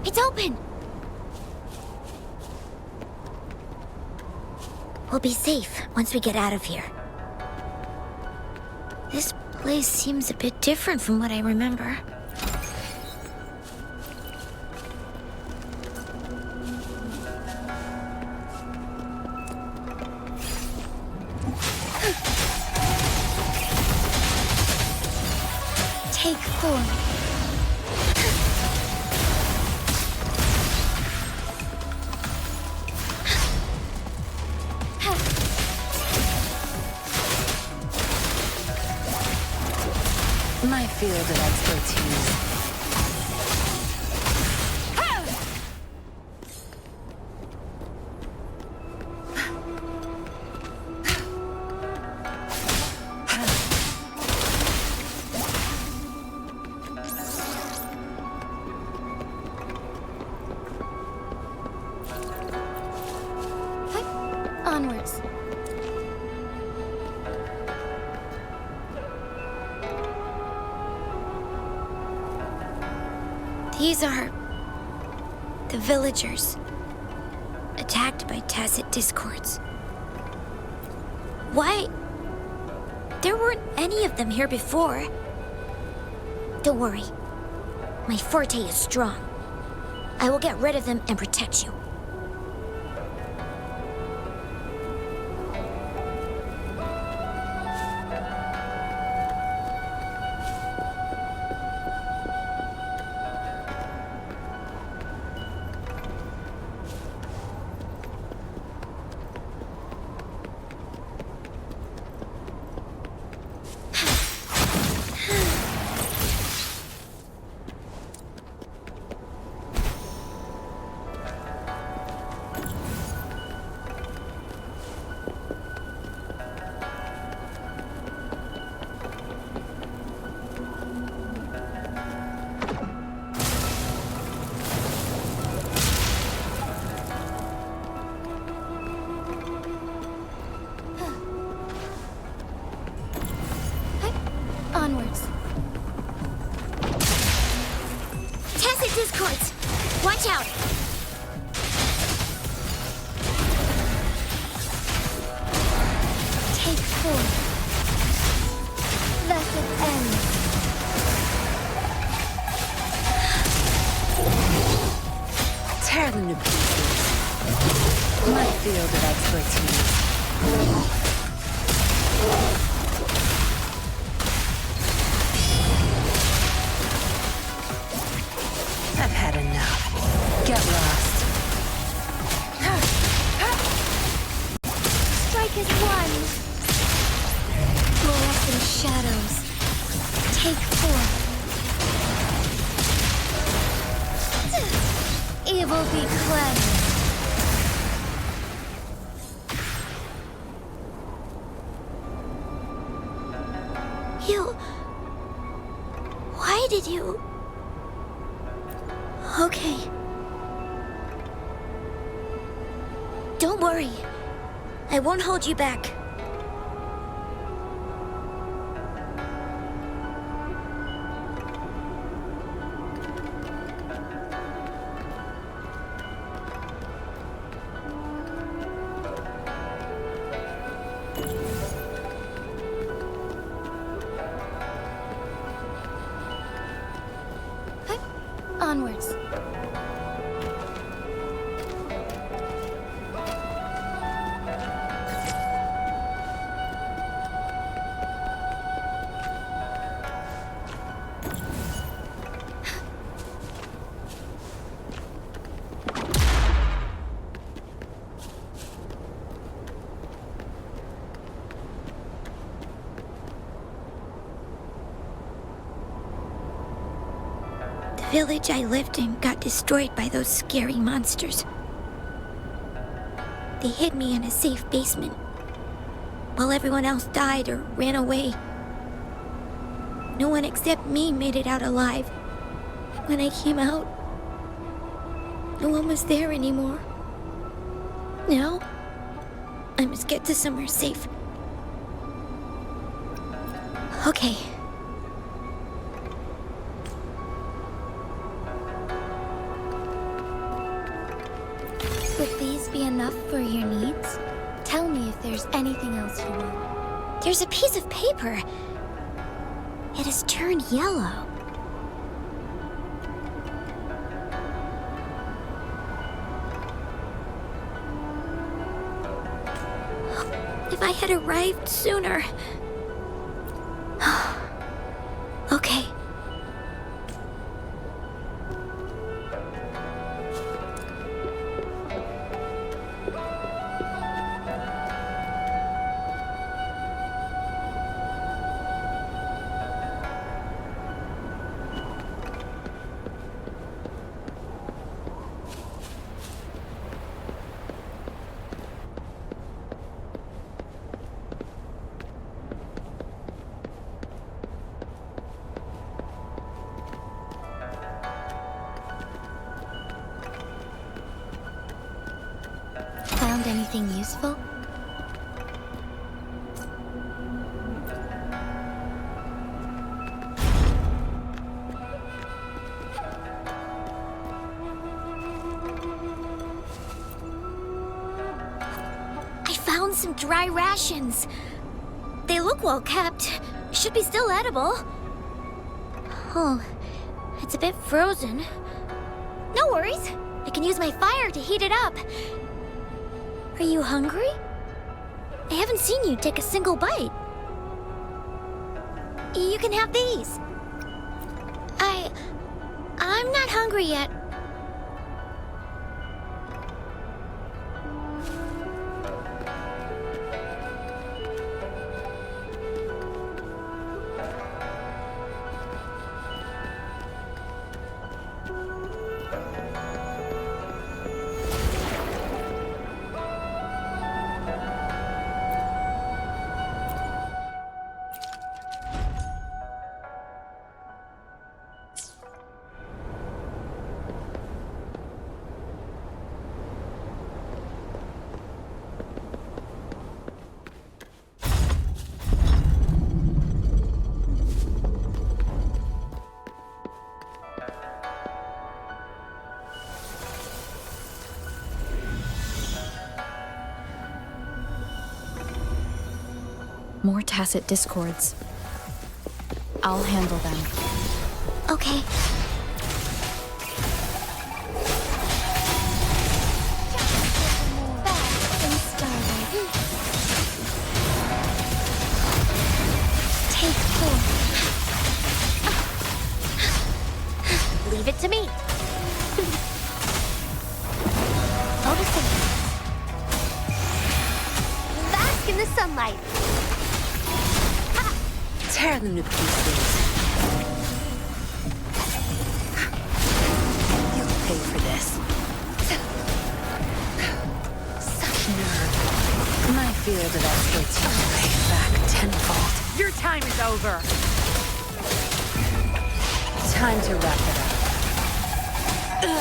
It's open! We'll be safe once we get out of here. This place seems a bit different from what I remember. Take 4. My field of expertise. Onwards. These are the villagers, attacked by tacit discords. Why? There weren't any of them here before. Don't worry. My forte is strong. I will get rid of them and protect you. Onwards. Tacit discords! Watch out! Take 4. Let it end. Tear them to pieces. My field of expertise. I've had enough. Get lost. Strike as one. Fluorescent shadows. Take 4. Evil be cleansed. with you. Okay. Don't worry. I won't hold you back. Onwards. The village I lived in got destroyed by those scary monsters. They hid me in a safe basement, while everyone else died or ran away. No one except me made it out alive. When I came out, no one was there anymore. Now, I must get to somewhere safe. Okay. Would these be enough for your needs? Tell me if there's anything else you want. There's a piece of paper. It has turned yellow. If I had arrived sooner. Okay. Found anything useful? I found some dry rations. They look well kept. Should be still edible. Oh, it's a bit frozen. No worries. I can use my fire to heat it up. Are you hungry? I haven't seen you take a single bite. You can have these. I'm not hungry yet. More tacit discords. I'll handle them. Okay. Take 4. Leave it to me. Bask in the sunlight. Tear them to pieces. You'll pay for this. Such nerve. My field of expertise pays back tenfold. Your time is over. Time to wrap it up.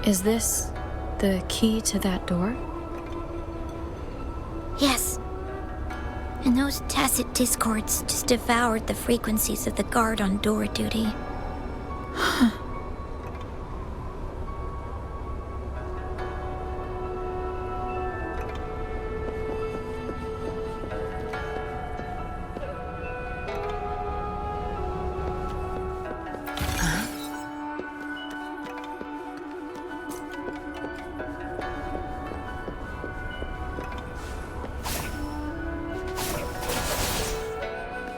Is this the key to that door? Yes. And those tacit discords just devoured the frequencies of the guard on door duty.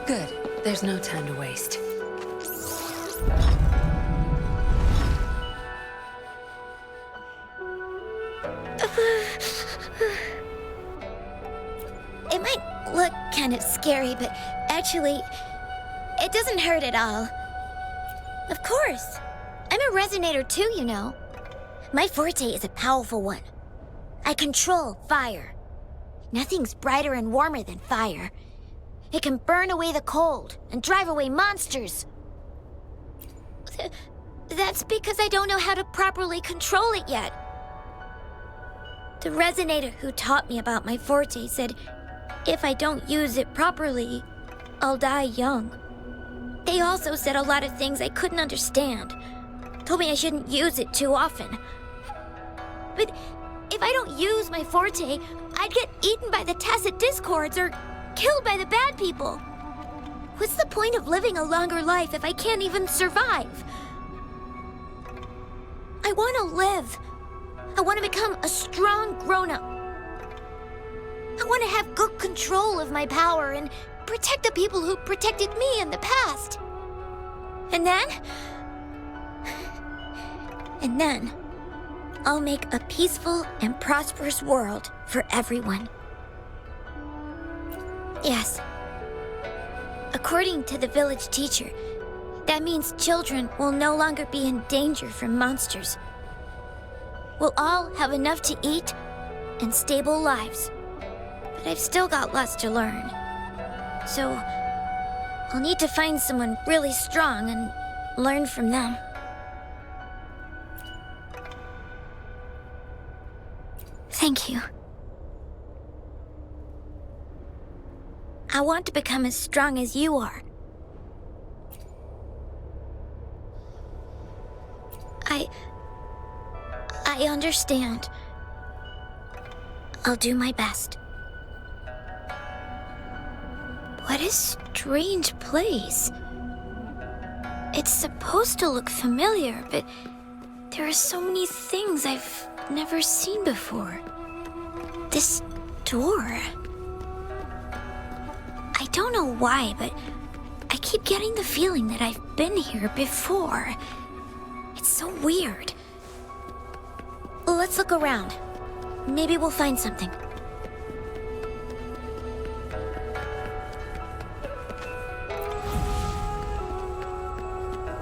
Good. There's no time to waste. It might look kind of scary, but actually, it doesn't hurt at all. Of course. I'm a resonator too, you know. My forte is a powerful one. I control fire. Nothing's brighter and warmer than fire. It can burn away the cold and drive away monsters. That's because I don't know how to properly control it yet. The resonator who taught me about my forte said if I don't use it properly, I'll die young. They also said a lot of things I couldn't understand. Told me I shouldn't use it too often. But if I don't use my forte, I'd get eaten by the tacit discords or killed by the bad people. What's the point of living a longer life if I can't even survive? I want to live. I want to become a strong grown-up. I want to have good control of my power and protect the people who protected me in the past. And then, I'll make a peaceful and prosperous world for everyone. Yes. According to the village teacher, that means children will no longer be in danger from monsters. We'll all have enough to eat and stable lives. But I've still got lots to learn. So, I'll need to find someone really strong and learn from them. Thank you. I want to become as strong as you are. I understand. I'll do my best. What a strange place. It's supposed to look familiar, but there are so many things I've never seen before. This door. I don't know why, but I keep getting the feeling that I've been here before. It's so weird. Let's look around. Maybe we'll find something.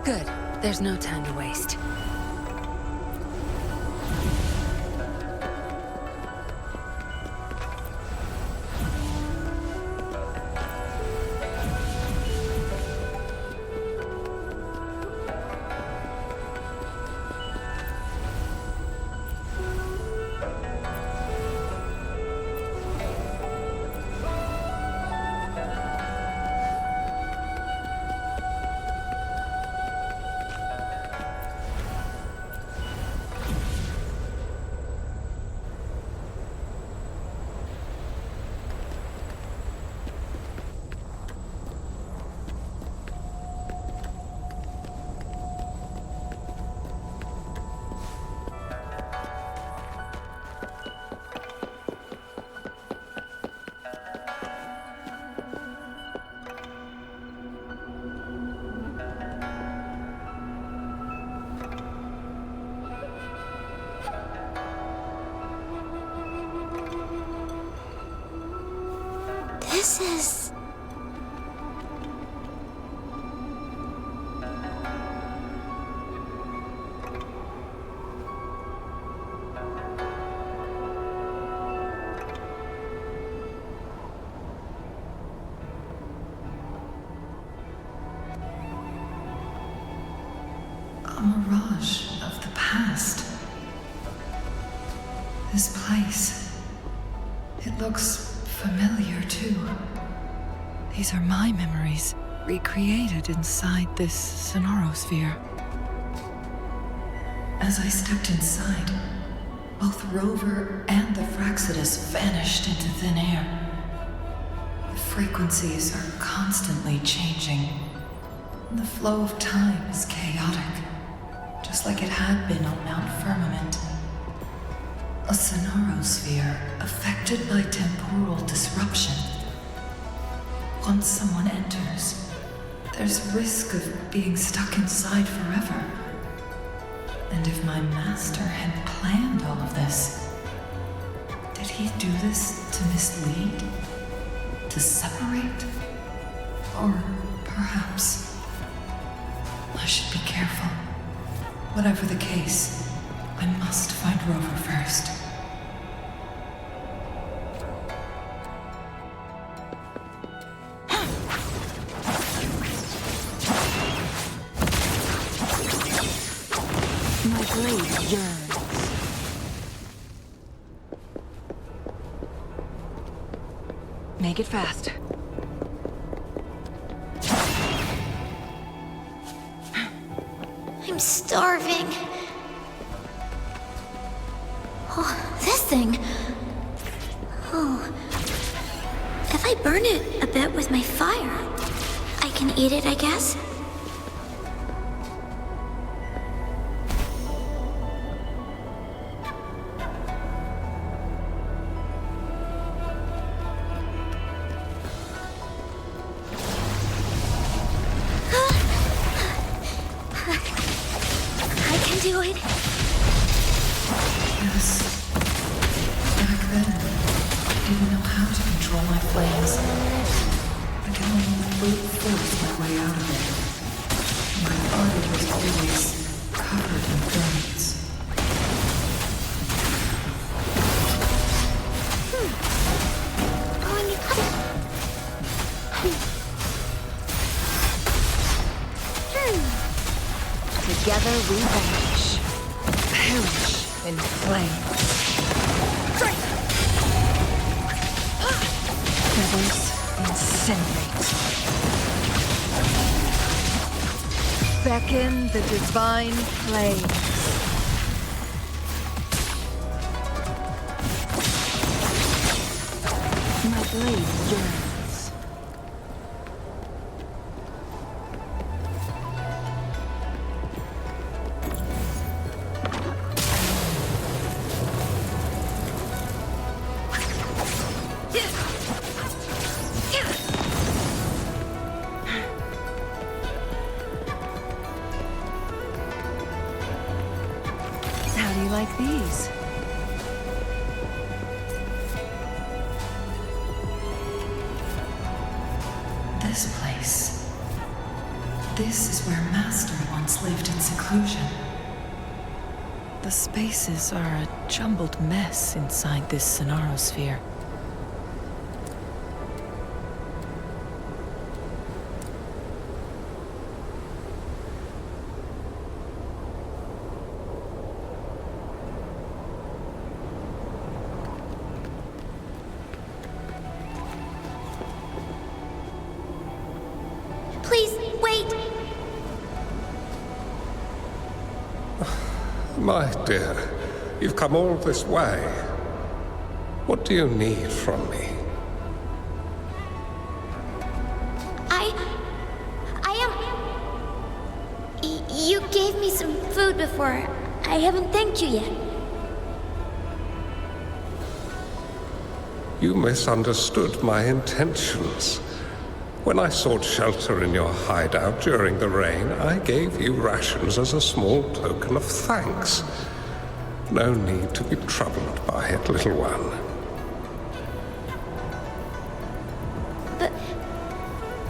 Good. There's no time to waste. This is... mirage of the past. This place, it looks familiar too. These are my memories, recreated inside this sonorosphere. As I stepped inside, both Rover and the Fraxidus vanished into thin air. The frequencies are constantly changing. The flow of time is chaotic, just like it had been on Mount Firmament. A sonorosphere affected by temporal disruption. Once someone enters, there's risk of being stuck inside forever. And if my master had planned all of this, did he do this to mislead? To separate? Or perhaps I should be careful. Whatever the case, I must find Rover first. My blade yearns. Make it fast. I'm starving. Oh, this thing. Oh. If I burn it a bit with my fire, I can eat it, I guess? I can do it. Yes. Back then, I didn't know how to control my flames. I can only brute force my way out of it. My body was always covered in burns. Together we vanish. Perish in flames. Feathers incinerate. Beckon the divine flames. My blade yearns. How do you like these? This place. This is where Master once lived in seclusion. The spaces are a jumbled mess inside this sonorosphere. Please, wait! My dear, you've come all this way. What do you need from me? You gave me some food before. I haven't thanked you yet. You misunderstood my intentions. When I sought shelter in your hideout during the rain, I gave you rations as a small token of thanks. No need to be troubled by it, little one.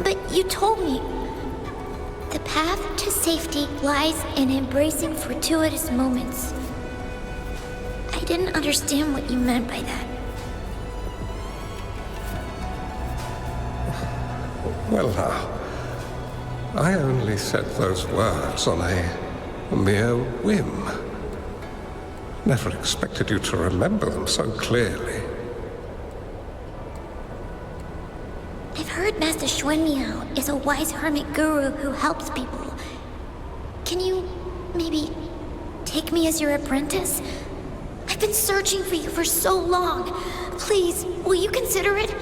But you told me the path to safety lies in embracing fortuitous moments. I didn't understand what you meant by that. Well now, I only said those words on a a mere whim. Never expected you to remember them so clearly. I've heard Master Xuanmiao is a wise hermit guru who helps people. Can you maybe take me as your apprentice? I've been searching for you for so long. Please, will you consider it?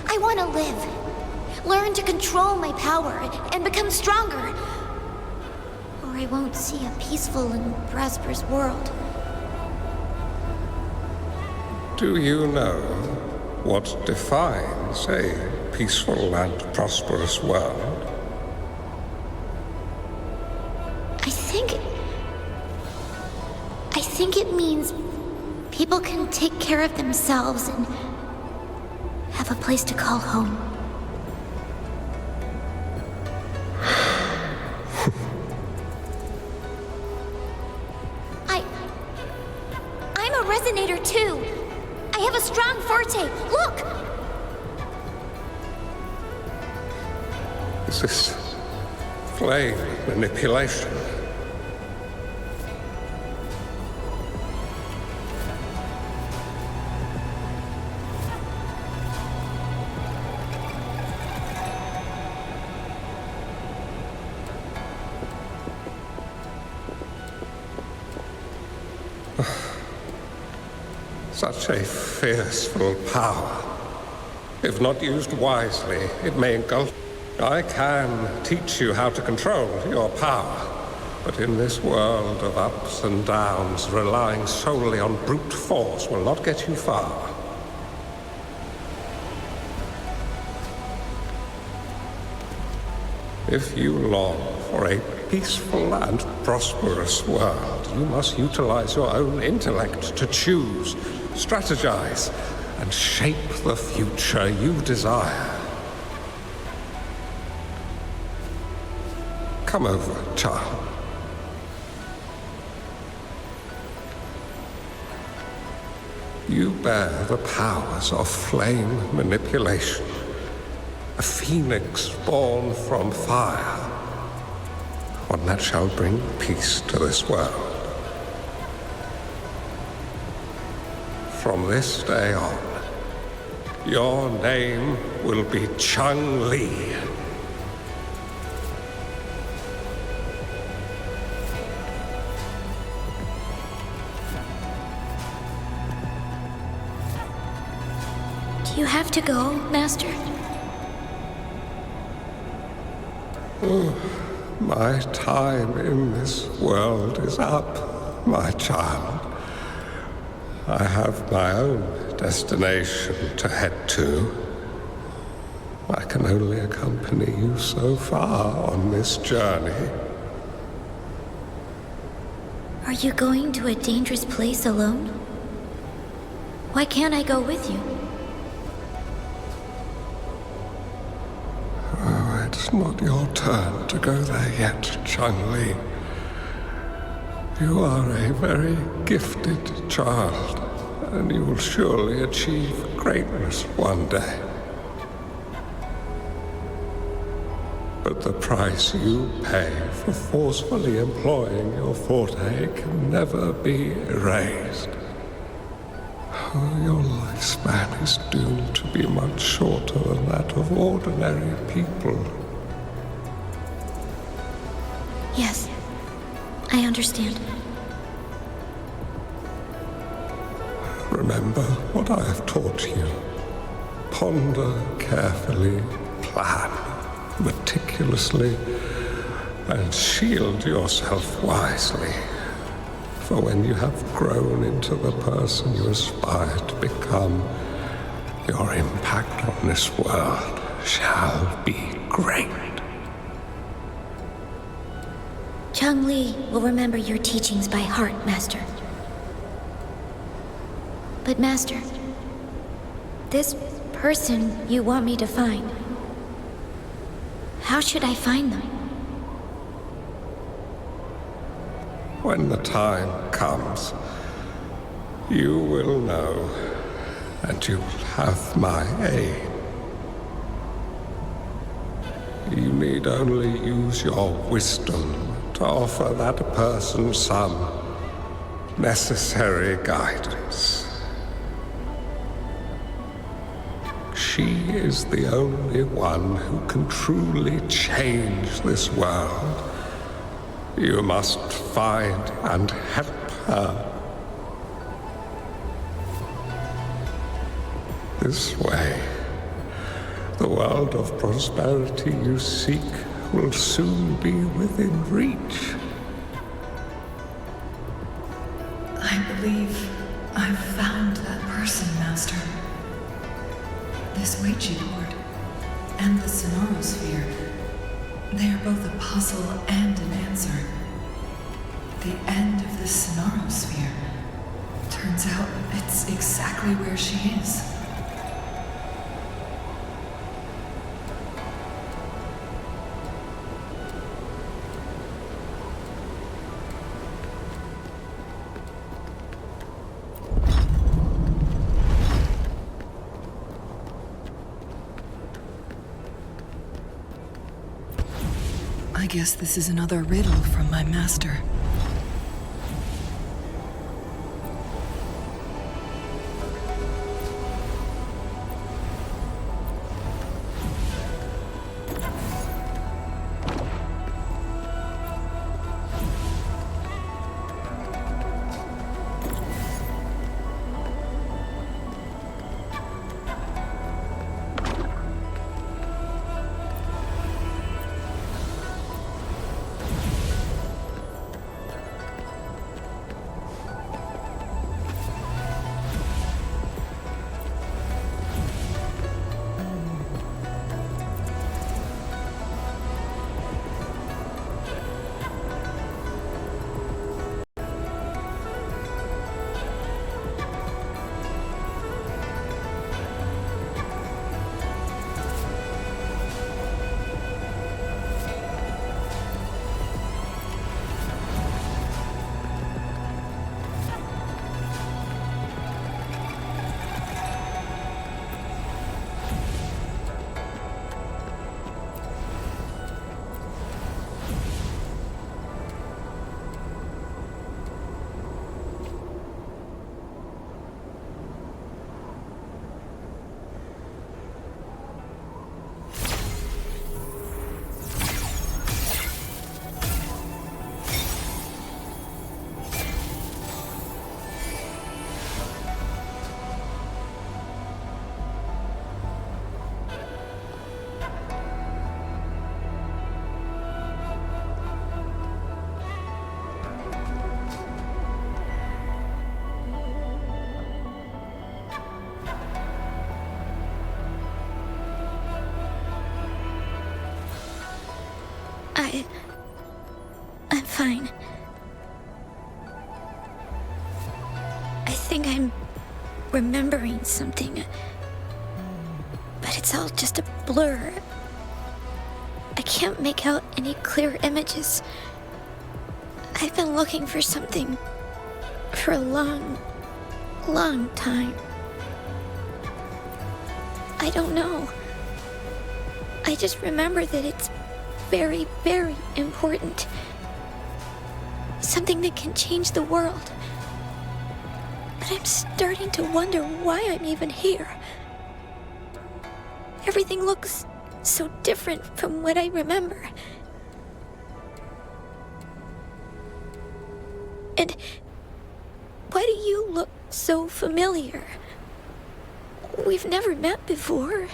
I want to live. Learn to control my power and become stronger. Or I won't see a peaceful and prosperous world. Do you know what defines a peaceful and prosperous world? I think it means people can take care of themselves and have a place to call home. I'm a resonator too. I have a strong forte. Look! Is this flame manipulation? Such a fearful power. If not used wisely, it may engulf. I can teach you how to control your power, but in this world of ups and downs, relying solely on brute force will not get you far. If you long for a peaceful and prosperous world, you must utilize your own intellect to choose, strategize, and shape the future you desire. Come over, child. You bear the powers of flame manipulation, a phoenix born from fire, one that shall bring peace to this world. From this day on, your name will be Changli. Do you have to go, Master? My time in this world is up, my child. I have my own destination to head to. I can only accompany you so far on this journey. Are you going to a dangerous place alone? Why can't I go with you? Oh, it's not your turn to go there yet, Changli. You are a very gifted child, and you will surely achieve greatness one day. But the price you pay for forcefully employing your forte can never be erased. Oh, your lifespan is doomed to be much shorter than that of ordinary people. Yes, I understand. Remember what I have taught you. Ponder carefully, plan meticulously, and shield yourself wisely. For when you have grown into the person you aspire to become, your impact on this world shall be great. Changli will remember your teachings by heart, Master. But Master, this person you want me to find, how should I find them? When the time comes, you will know, and you will have my aid. You need only use your wisdom to offer that person some necessary guidance. She is the only one who can truly change this world. You must find and help her. This way, the world of prosperity you seek will soon be within reach. I believe I've found that person, Master. This Weiqi board and the Sonorosphere, they are both a puzzle and an answer. The end of the Sonorosphere. Turns out it's exactly where she is. I guess this is another riddle from my master. I'm fine. I think I'm remembering something. But it's all just a blur. I can't make out any clear images. I've been looking for something for a long, long time. I don't know. I just remember that it's very, very important. Something that can change the world. But I'm starting to wonder why I'm even here. Everything looks so different from what I remember. And why do you look so familiar? We've never met before.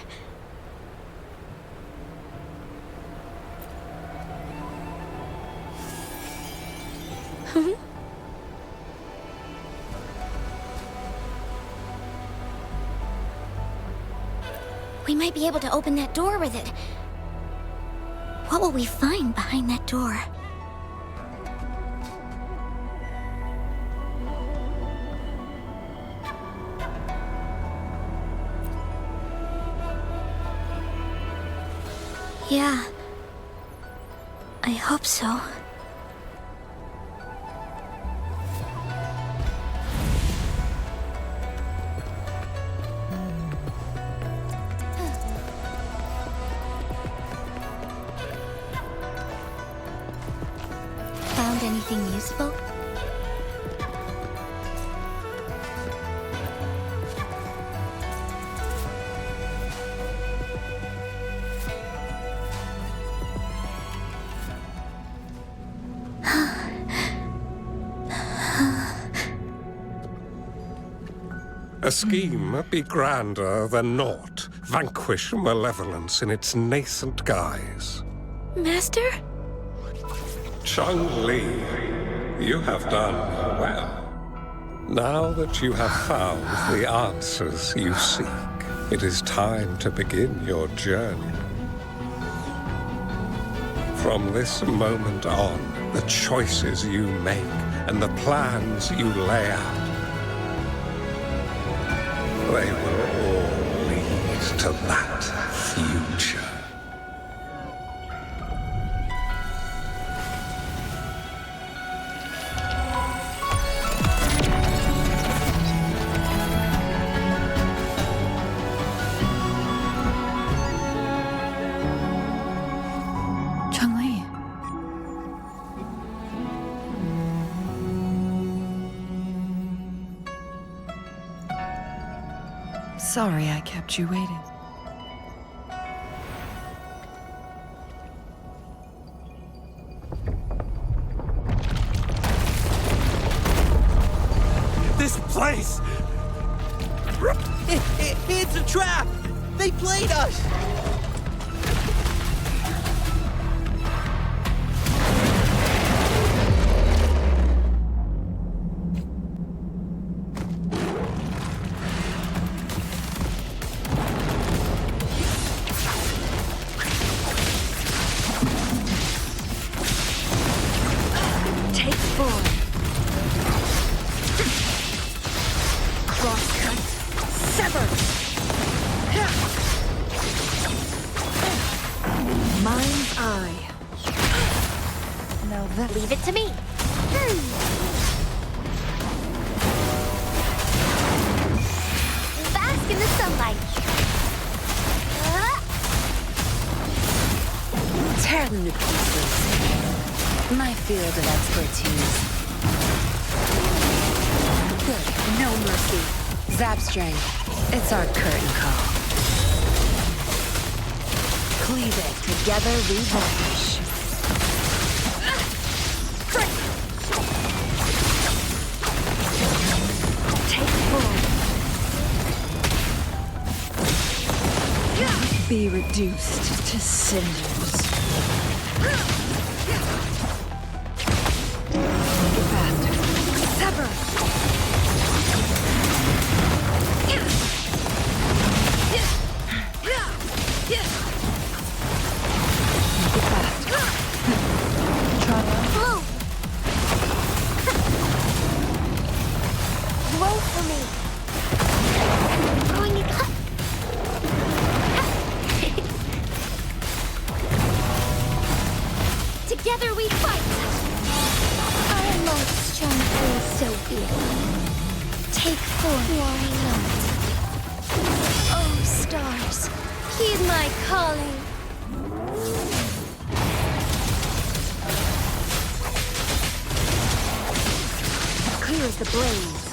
We might be able to open that door with it. What will we find behind that door? Yeah. I hope so. anything useful? A scheme be grander than naught. Vanquish malevolence in its nascent guise. Master? Changli, you have done well. Now that you have found the answers you seek, it is time to begin your journey. From this moment on, the choices you make and the plans you lay out, they will all lead to that future. Changli. Sorry I kept you waiting. This place! It's a trap! They played us! Take forward. Crosscut. Sever. Mind's eye. Now that... Leave it to me. Bask in the sunlight. Tear them to pieces. My field of expertise. Good. No mercy. Zap strength. It's our curtain call. Cleave it. Together we vanish. Take forward. Be reduced to cinders. Make it faster. Sever. Make it faster. Blow! Blow for me! Throwing it up! Together we fight! Our most strong is so good. Take forth. Why not? Oh, stars, heed my calling. Clear as the blaze.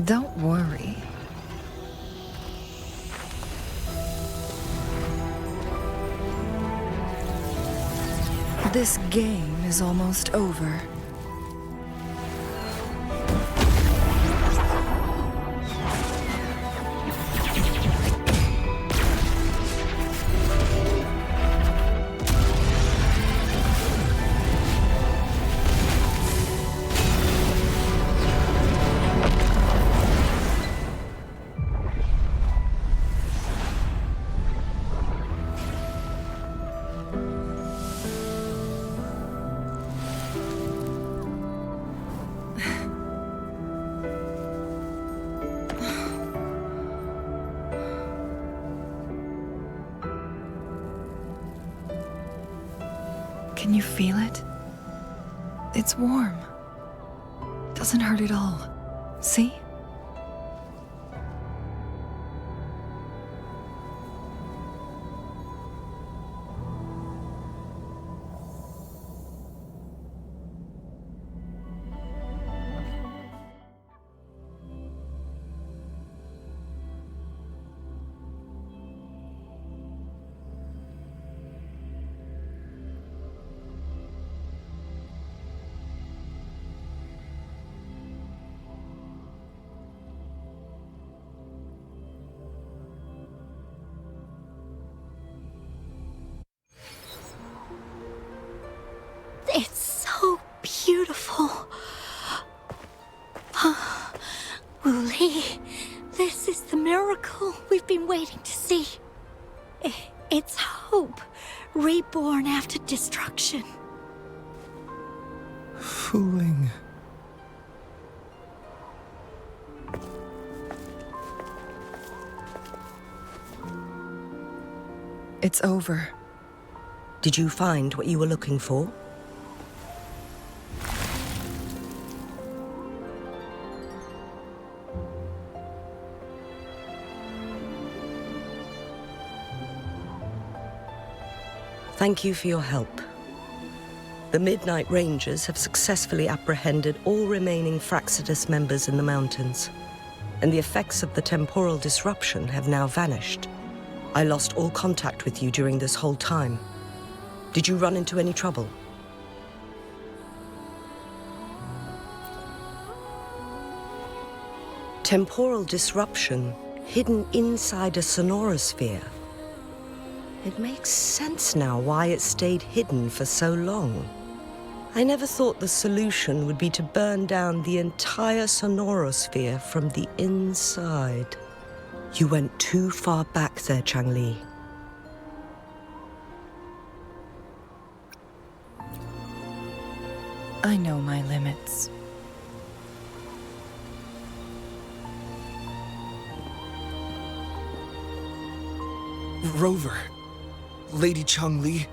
Don't worry. This game is almost over. Can you feel it? It's warm. Doesn't hurt at all. See? It's so beautiful. Wooly, this is the miracle we've been waiting to see. It's hope, reborn after destruction. Fooling. It's over. Did you find what you were looking for? Thank you for your help. The Midnight Rangers have successfully apprehended all remaining Fraxidus members in the mountains, and the effects of the temporal disruption have now vanished. I lost all contact with you during this whole time. Did you run into any trouble? Temporal disruption hidden inside a sonorosphere. It makes sense now why it stayed hidden for so long. I never thought the solution would be to burn down the entire sonorosphere from the inside. You went too far back there, Changli. I know my limits. Rover. Lady Changli.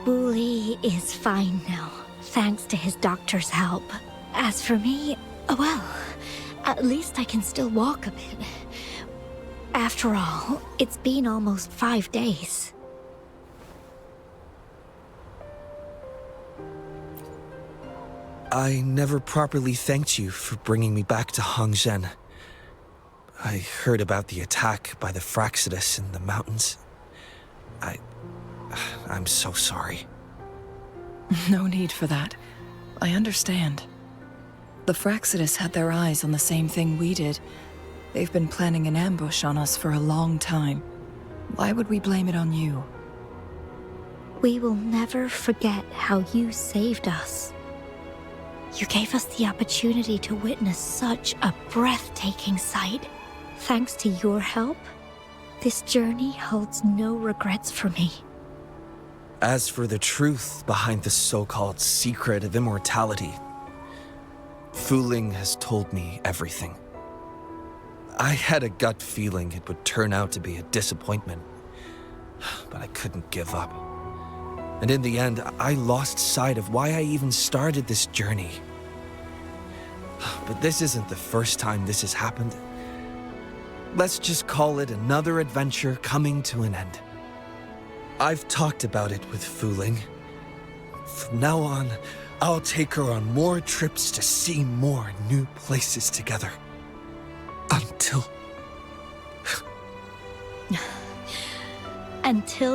Wooly is fine now, thanks to his doctor's help. As for me, well, at least I can still walk a bit. After all, it's been almost 5 days. I never properly thanked you for bringing me back to Hongzhen. I heard about the attack by the Fraxidus in the mountains. I'm so sorry. No need for that. I understand. The Fraxidus had their eyes on the same thing we did. They've been planning an ambush on us for a long time. Why would we blame it on you? We will never forget how you saved us. You gave us the opportunity to witness such a breathtaking sight. Thanks to your help, this journey holds no regrets for me. As for the truth behind the so-called secret of immortality, Farmng has told me everything. I had a gut feeling it would turn out to be a disappointment, but I couldn't give up. And in the end, I lost sight of why I even started this journey. But this isn't the first time this has happened. Let's just call it another adventure coming to an end. I've talked about it with Farmng. From now on, I'll take her on more trips to see more new places together. Until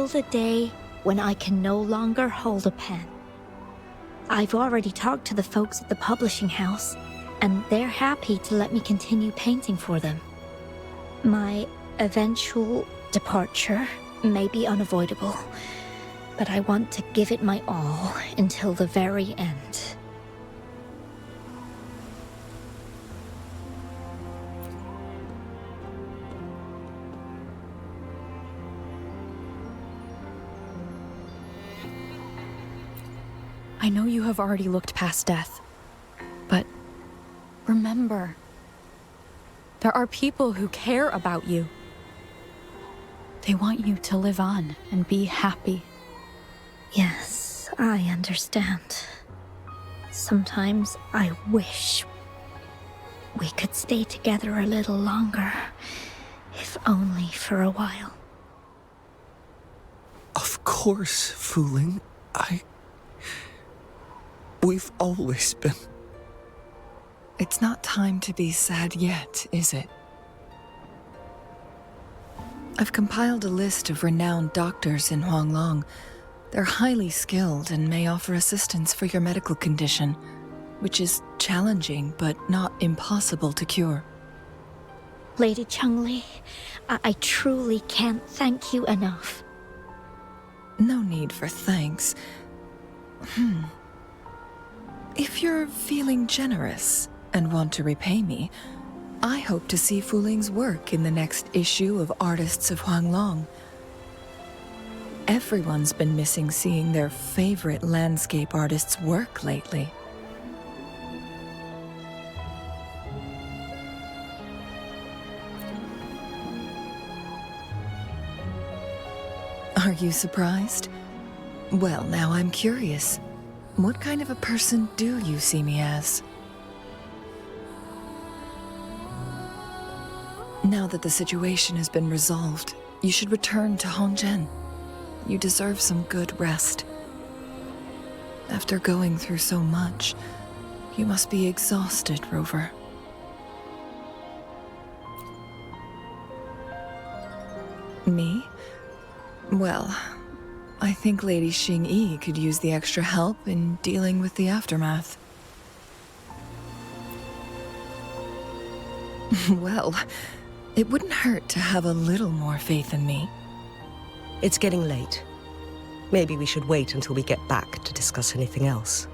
the day when I can no longer hold a pen. I've already talked to the folks at the publishing house, and they're happy to let me continue painting for them. My eventual departure may be unavoidable, but I want to give it my all until the very end. I know you have already looked past death, but remember, there are people who care about you. They want you to live on and be happy. Yes, I understand. Sometimes I wish we could stay together a little longer, if only for a while. Of course, Farmng. We've always been... It's not time to be sad yet, is it? I've compiled a list of renowned doctors in Farmng. They're highly skilled and may offer assistance for your medical condition, which is challenging but not impossible to cure. Lady Changli, I truly can't thank you enough. No need for thanks. If you're feeling generous and want to repay me, I hope to see Farmng's work in the next issue of Artists of Farmng. Everyone's been missing seeing their favorite landscape artists work lately. Are you surprised? Well, now I'm curious. What kind of a person do you see me as? Now that the situation has been resolved, you should return to Hongzhen. You deserve some good rest. After going through so much, you must be exhausted, Rover. Me? Well, I think Lady Xingyi could use the extra help in dealing with the aftermath. Well, it wouldn't hurt to have a little more faith in me. It's getting late. Maybe we should wait until we get back to discuss anything else.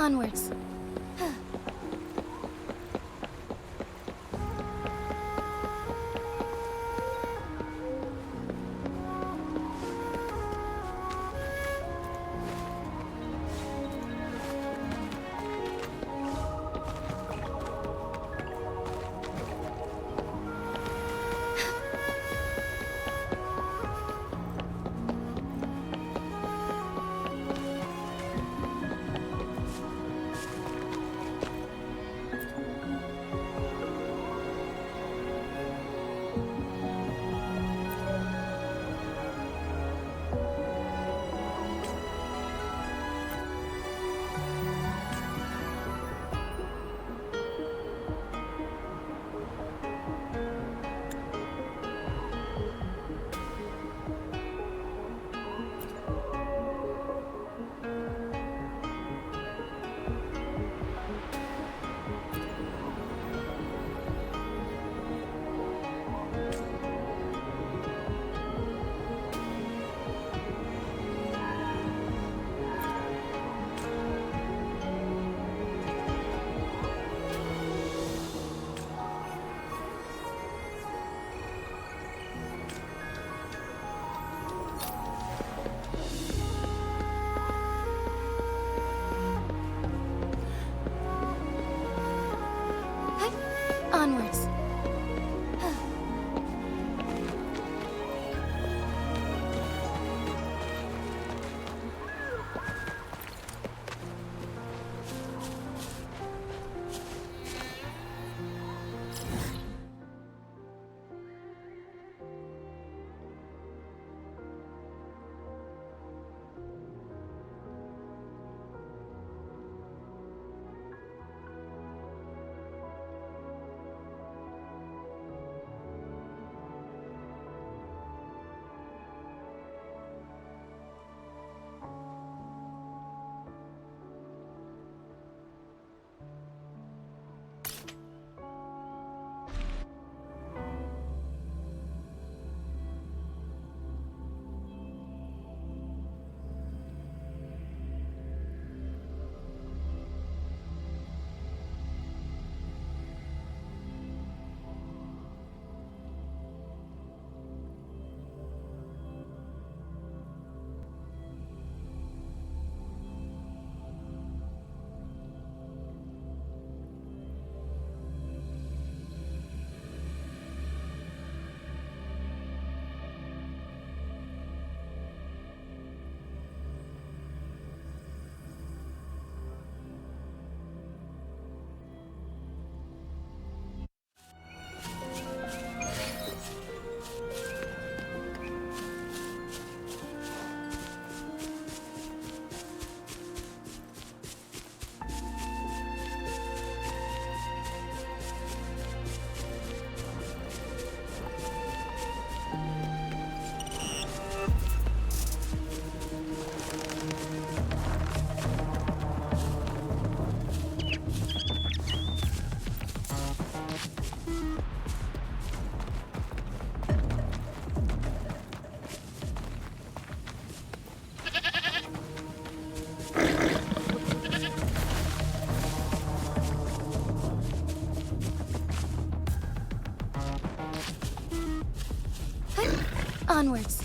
Onwards. Onwards. Onwards.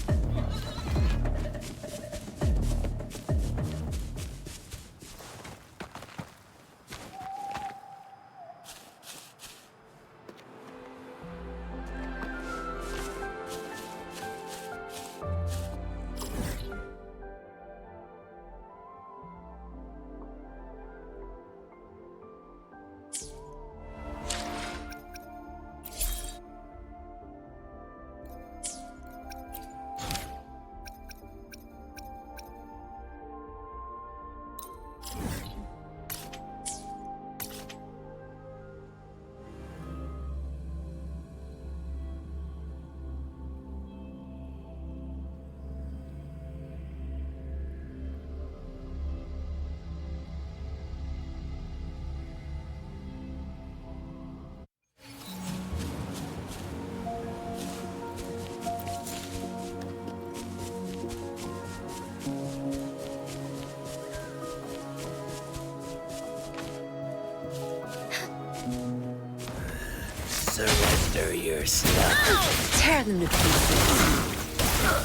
Surrender your stuff. Tear them to pieces.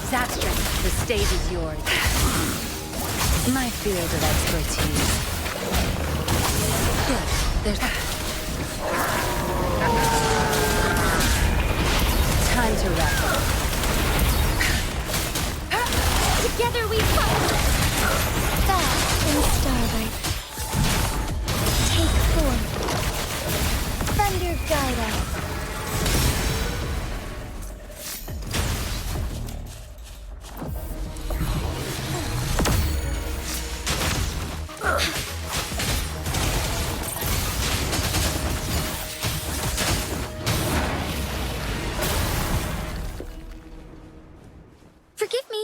Zapstring, the stage is yours. My field of expertise. Good. There's... Time to wrap up. Together we fight! Fast in starlight. Take form. Thunder guide us. Forgive me.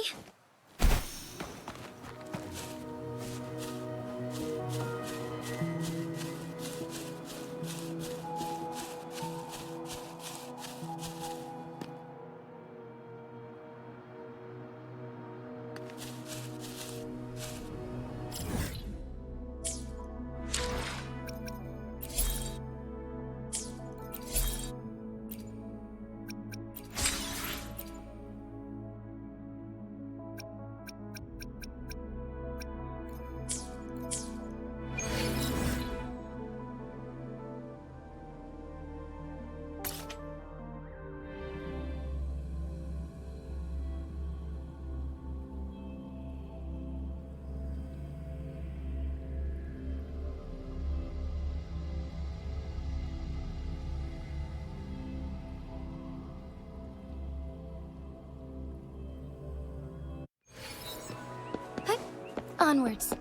Onwards.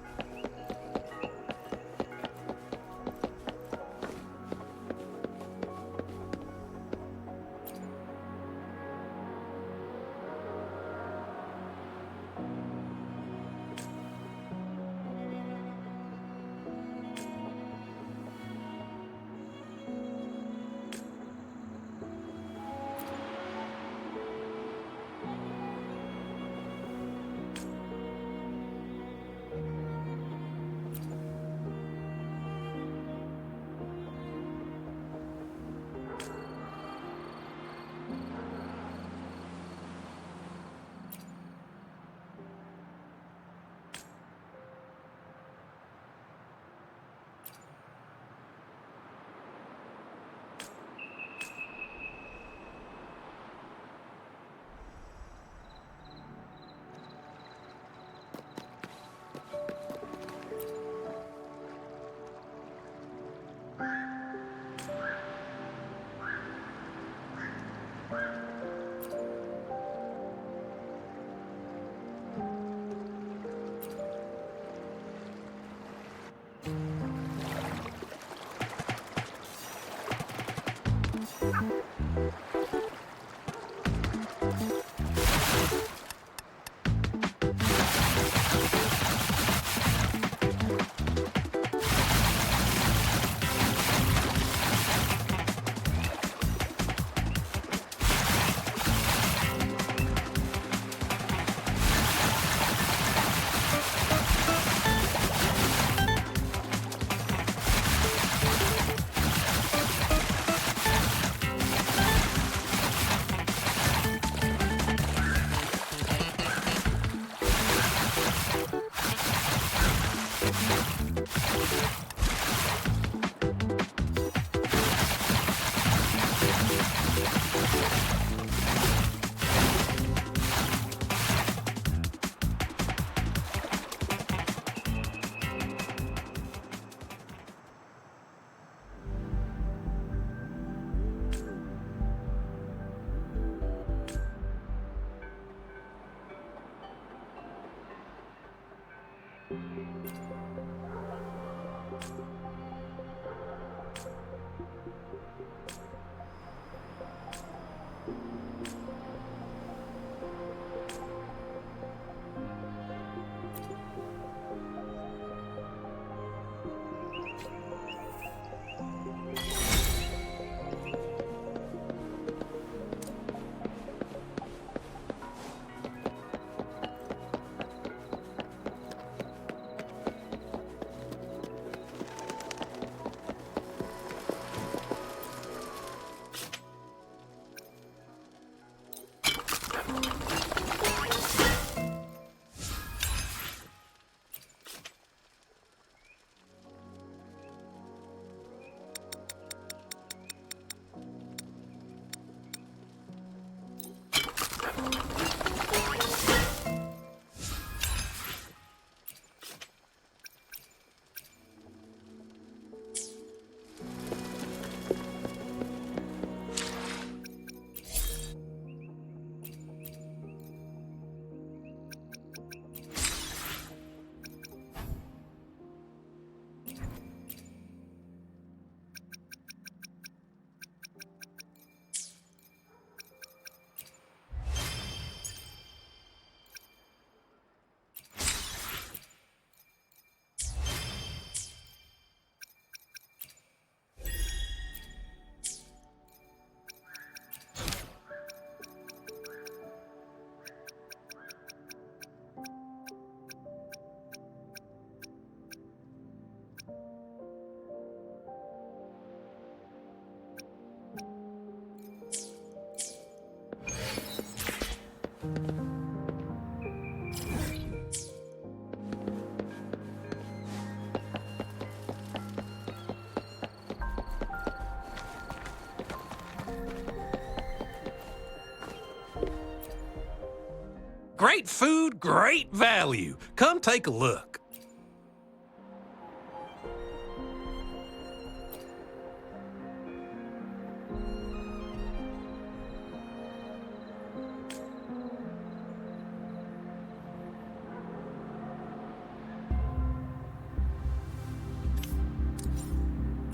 Great food, great value. Come take a look.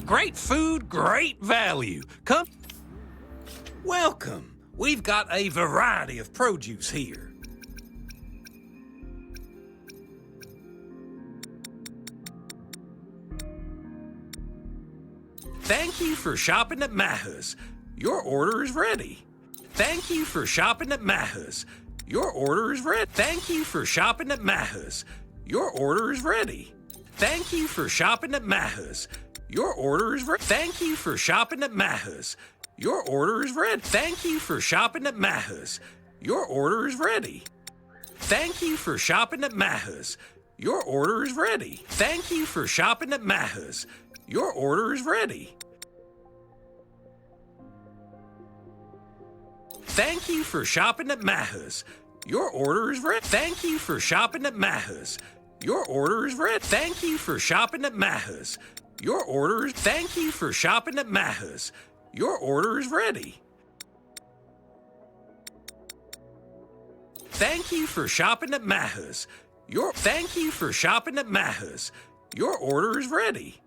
Great food, great value. Come. Welcome. We've got a variety of produce here. Thank you for shopping at Maha's. Your order is ready. Thank you for shopping at Maha's. Your order is ready. Thank you for shopping at Maha's. Your order is ready. Thank you for shopping at Maha's. Your order is ready. Thank you for shopping at Maha's. Your order is ready. Thank you for shopping at Maha's. Your order is ready. Thank you for shopping at Maha's. Your order is ready. Thank you for shopping at Maha's. Your order is ready. Thank you for shopping at Maha's. Your order is ready. Thank you for shopping at Maha's. Your order is ready. Thank you for shopping at Maha's. Your order is. Thank you for shopping at Maha's. Your order is ready. Thank you for shopping at Maha's. Thank you for shopping at Maha's. Your order is ready.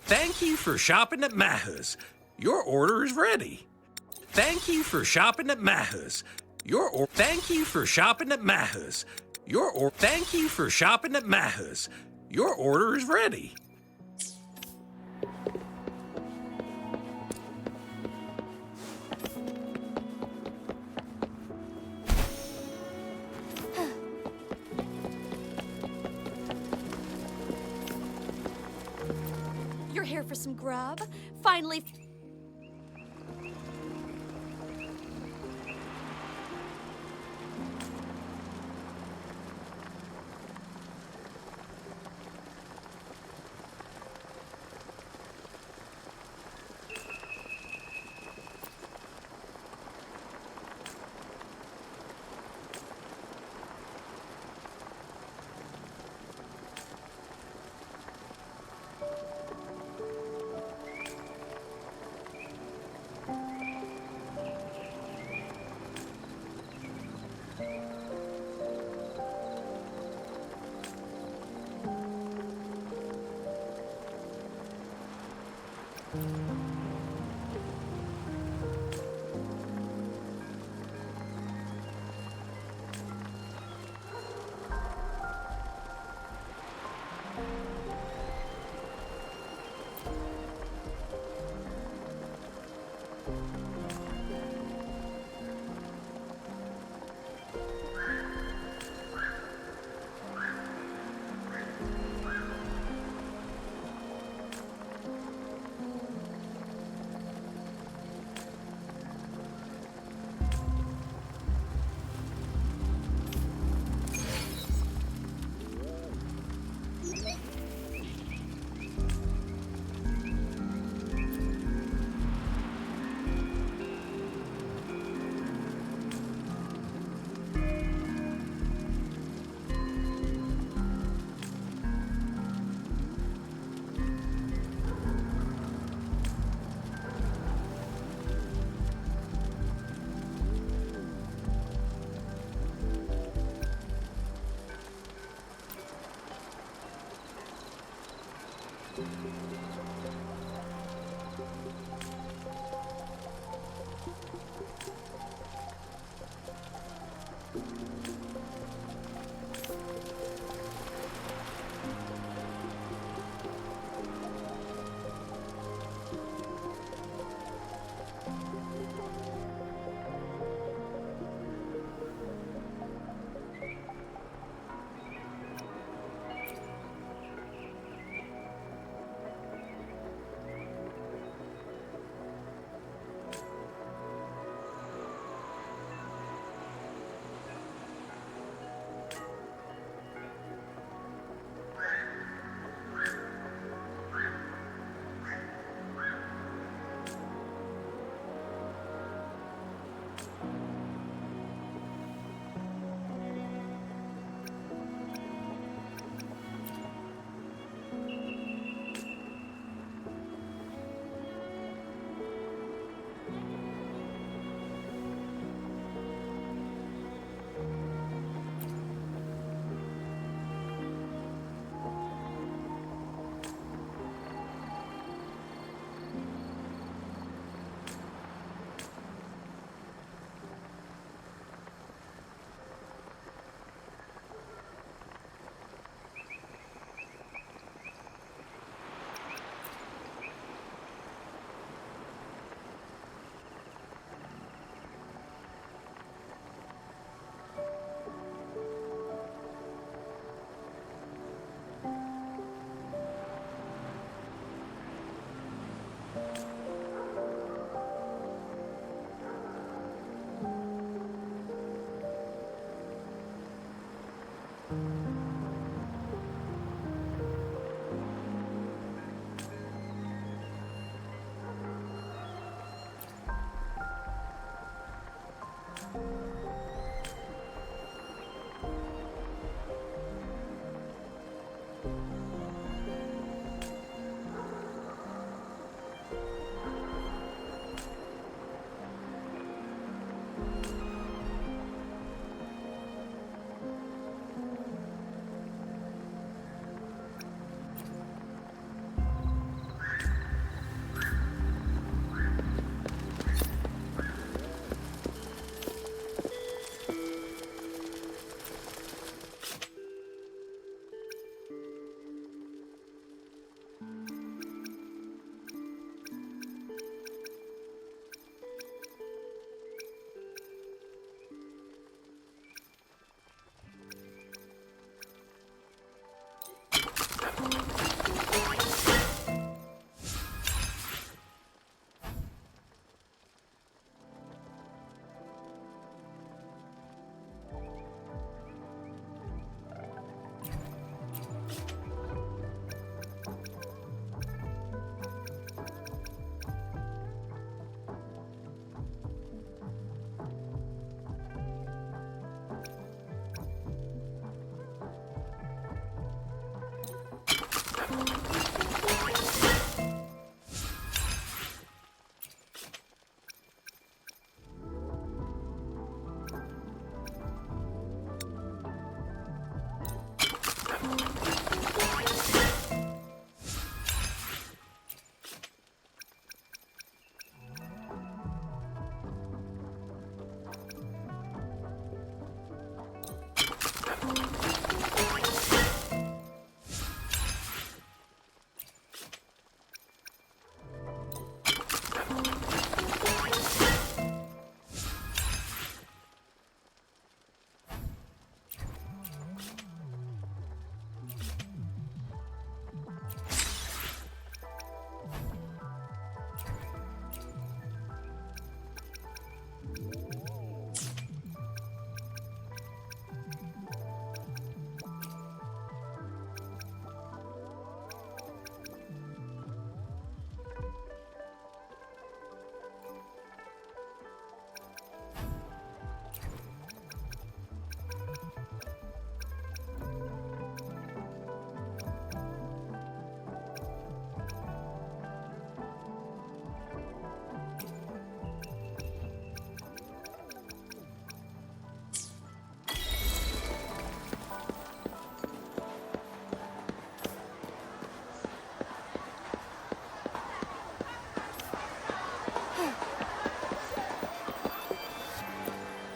Thank you for shopping at Maha's. Your order is ready. Thank you for shopping at Maha's. Thank you for shopping at Maha's. Thank you for shopping at Maha's. Your order is ready. You're here for some grub? Finally.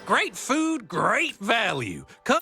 Great food, great value. Come.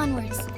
onwards.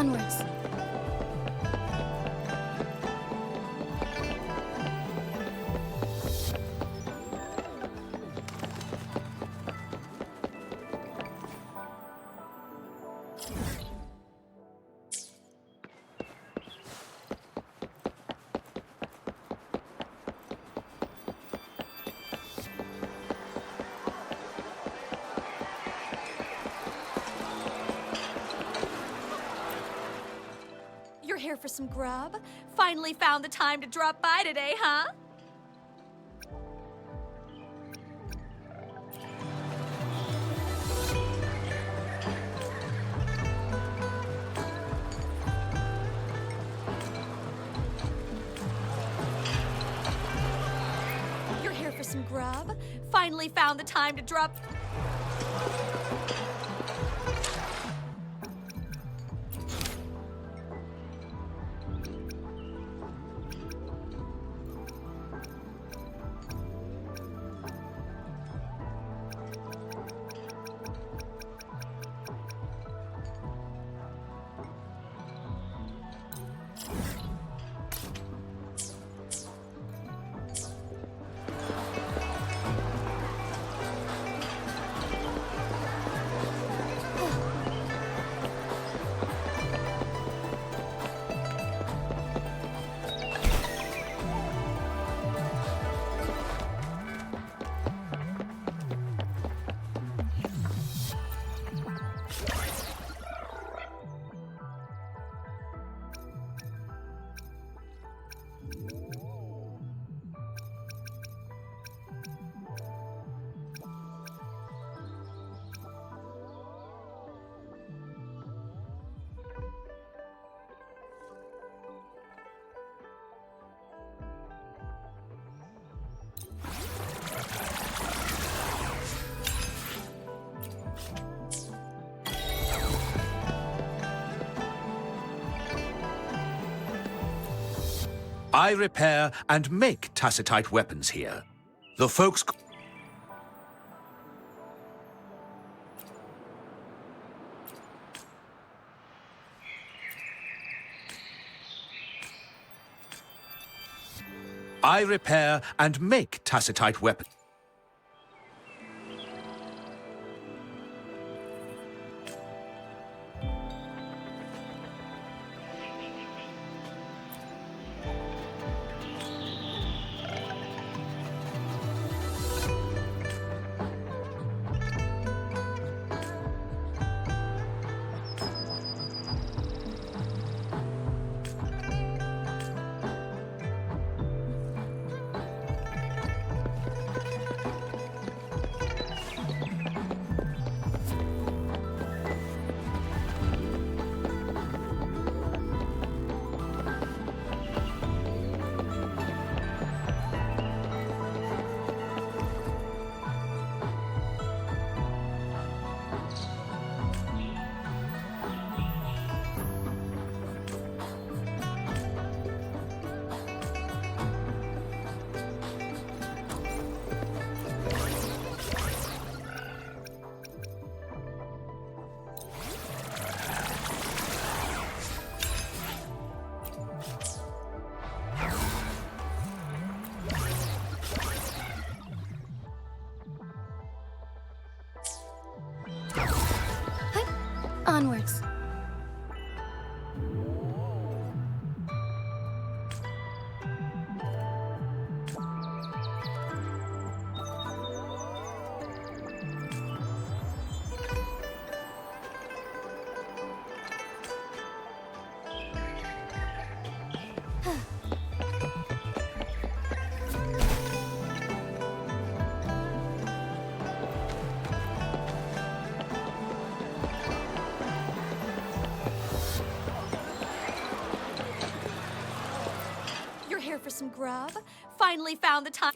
Onwards. You're here for some grub? Finally found the time to drop by today, huh? You're here for some grub? Finally found the time to drop... I repair and make tacitite weapons here. The folks... I repair and make tacitite weapons. Onwards. For some grub? Finally found the time.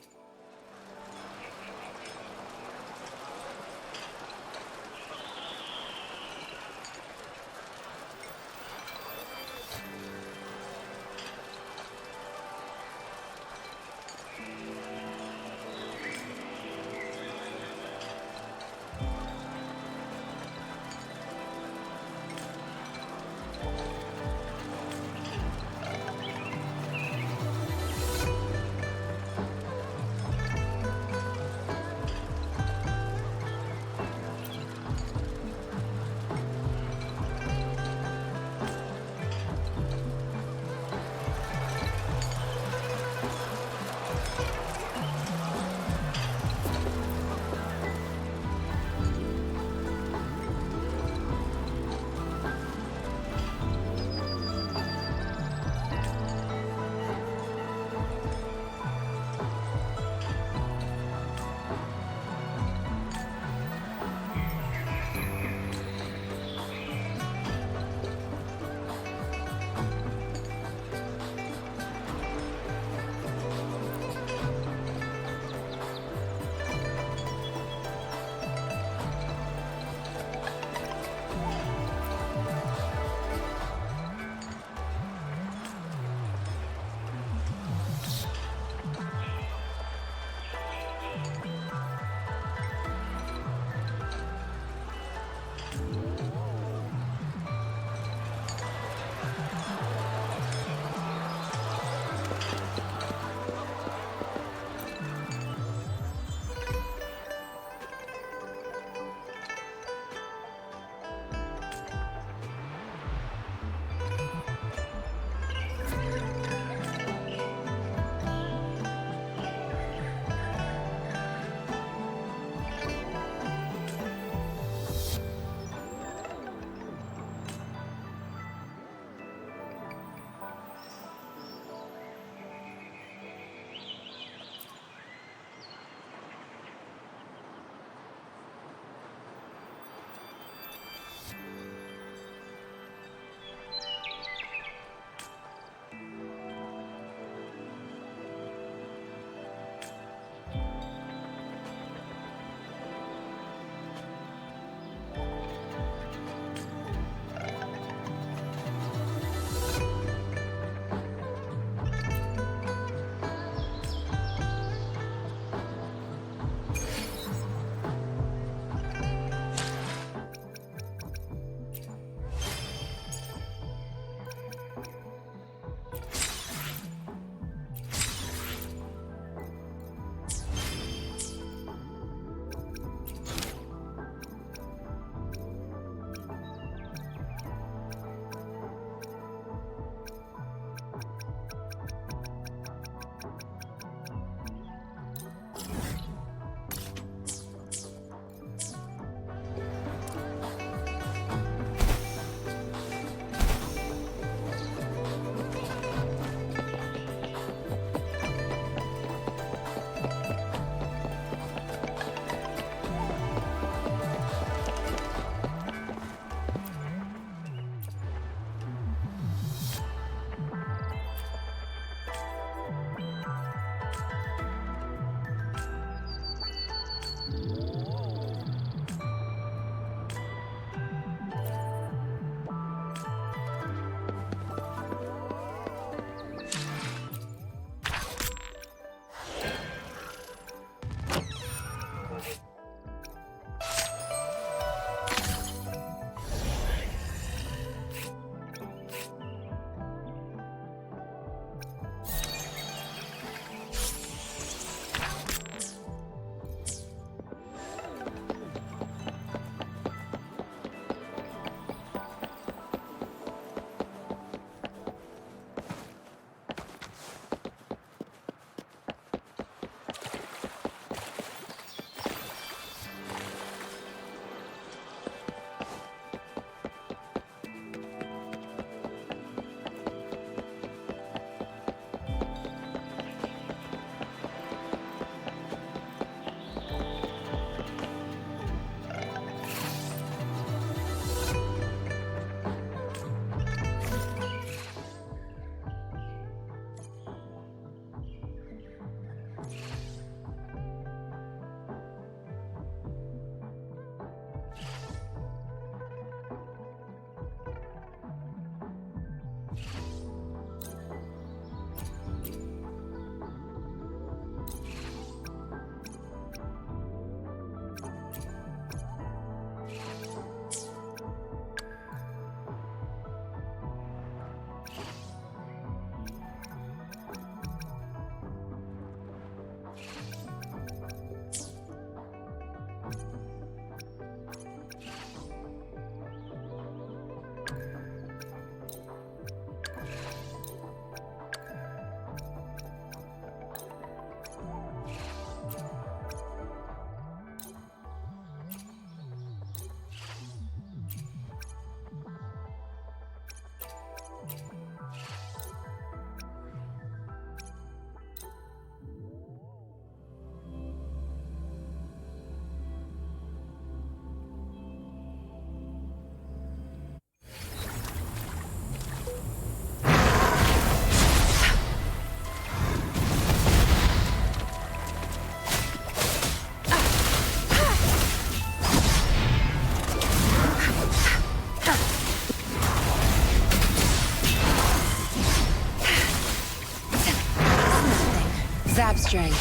Zapstring,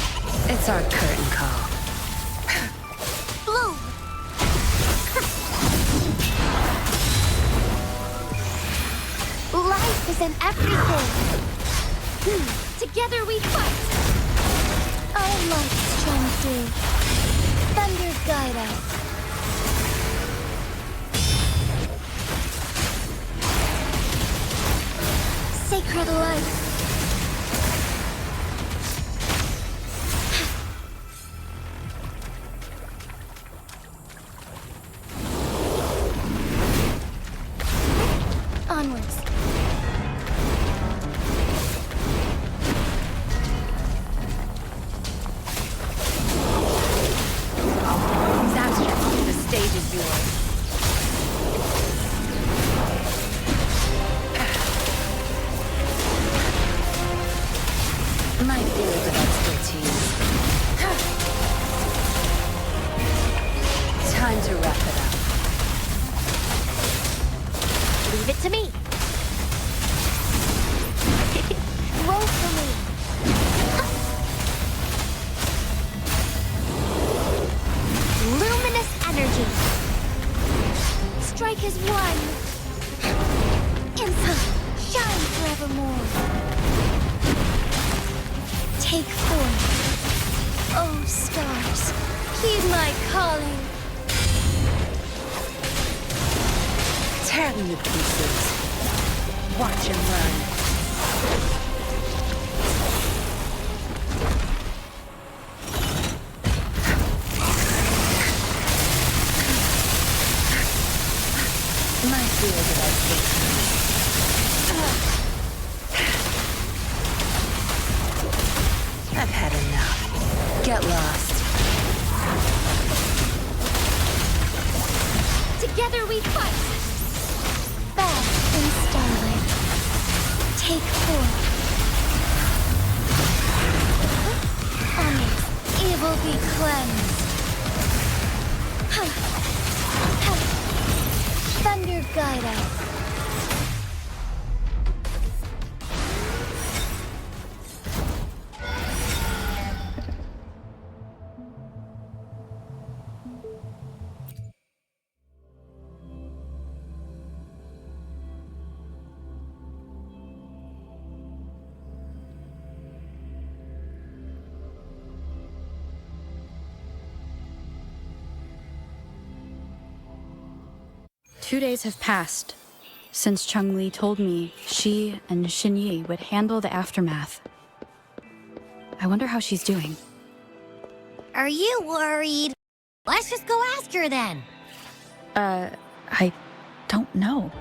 it's our curtain call. Bloom! Life is in everything. Together we fight! Our lights shine through. Thunder guide us. Sacred light. Onwards. Zapstring, the stage is yours. My field of expertise. Time to wrap it up. Leave it to me. Roll for me. Luminous energy. Strike as one. Inside. Shine forevermore. Take form. Oh, stars. Heed my calling. Tear them to pieces. Watch and learn. My field of expertise. I've had enough. Get lost. Together we fight! Bask in starlight. Take form. Onwards, evil be cleansed. Thunder guide us. Two days have passed since Changli told me she and Xinyi would handle the aftermath. I wonder how she's doing. Are you worried? Let's just go ask her then. I don't know.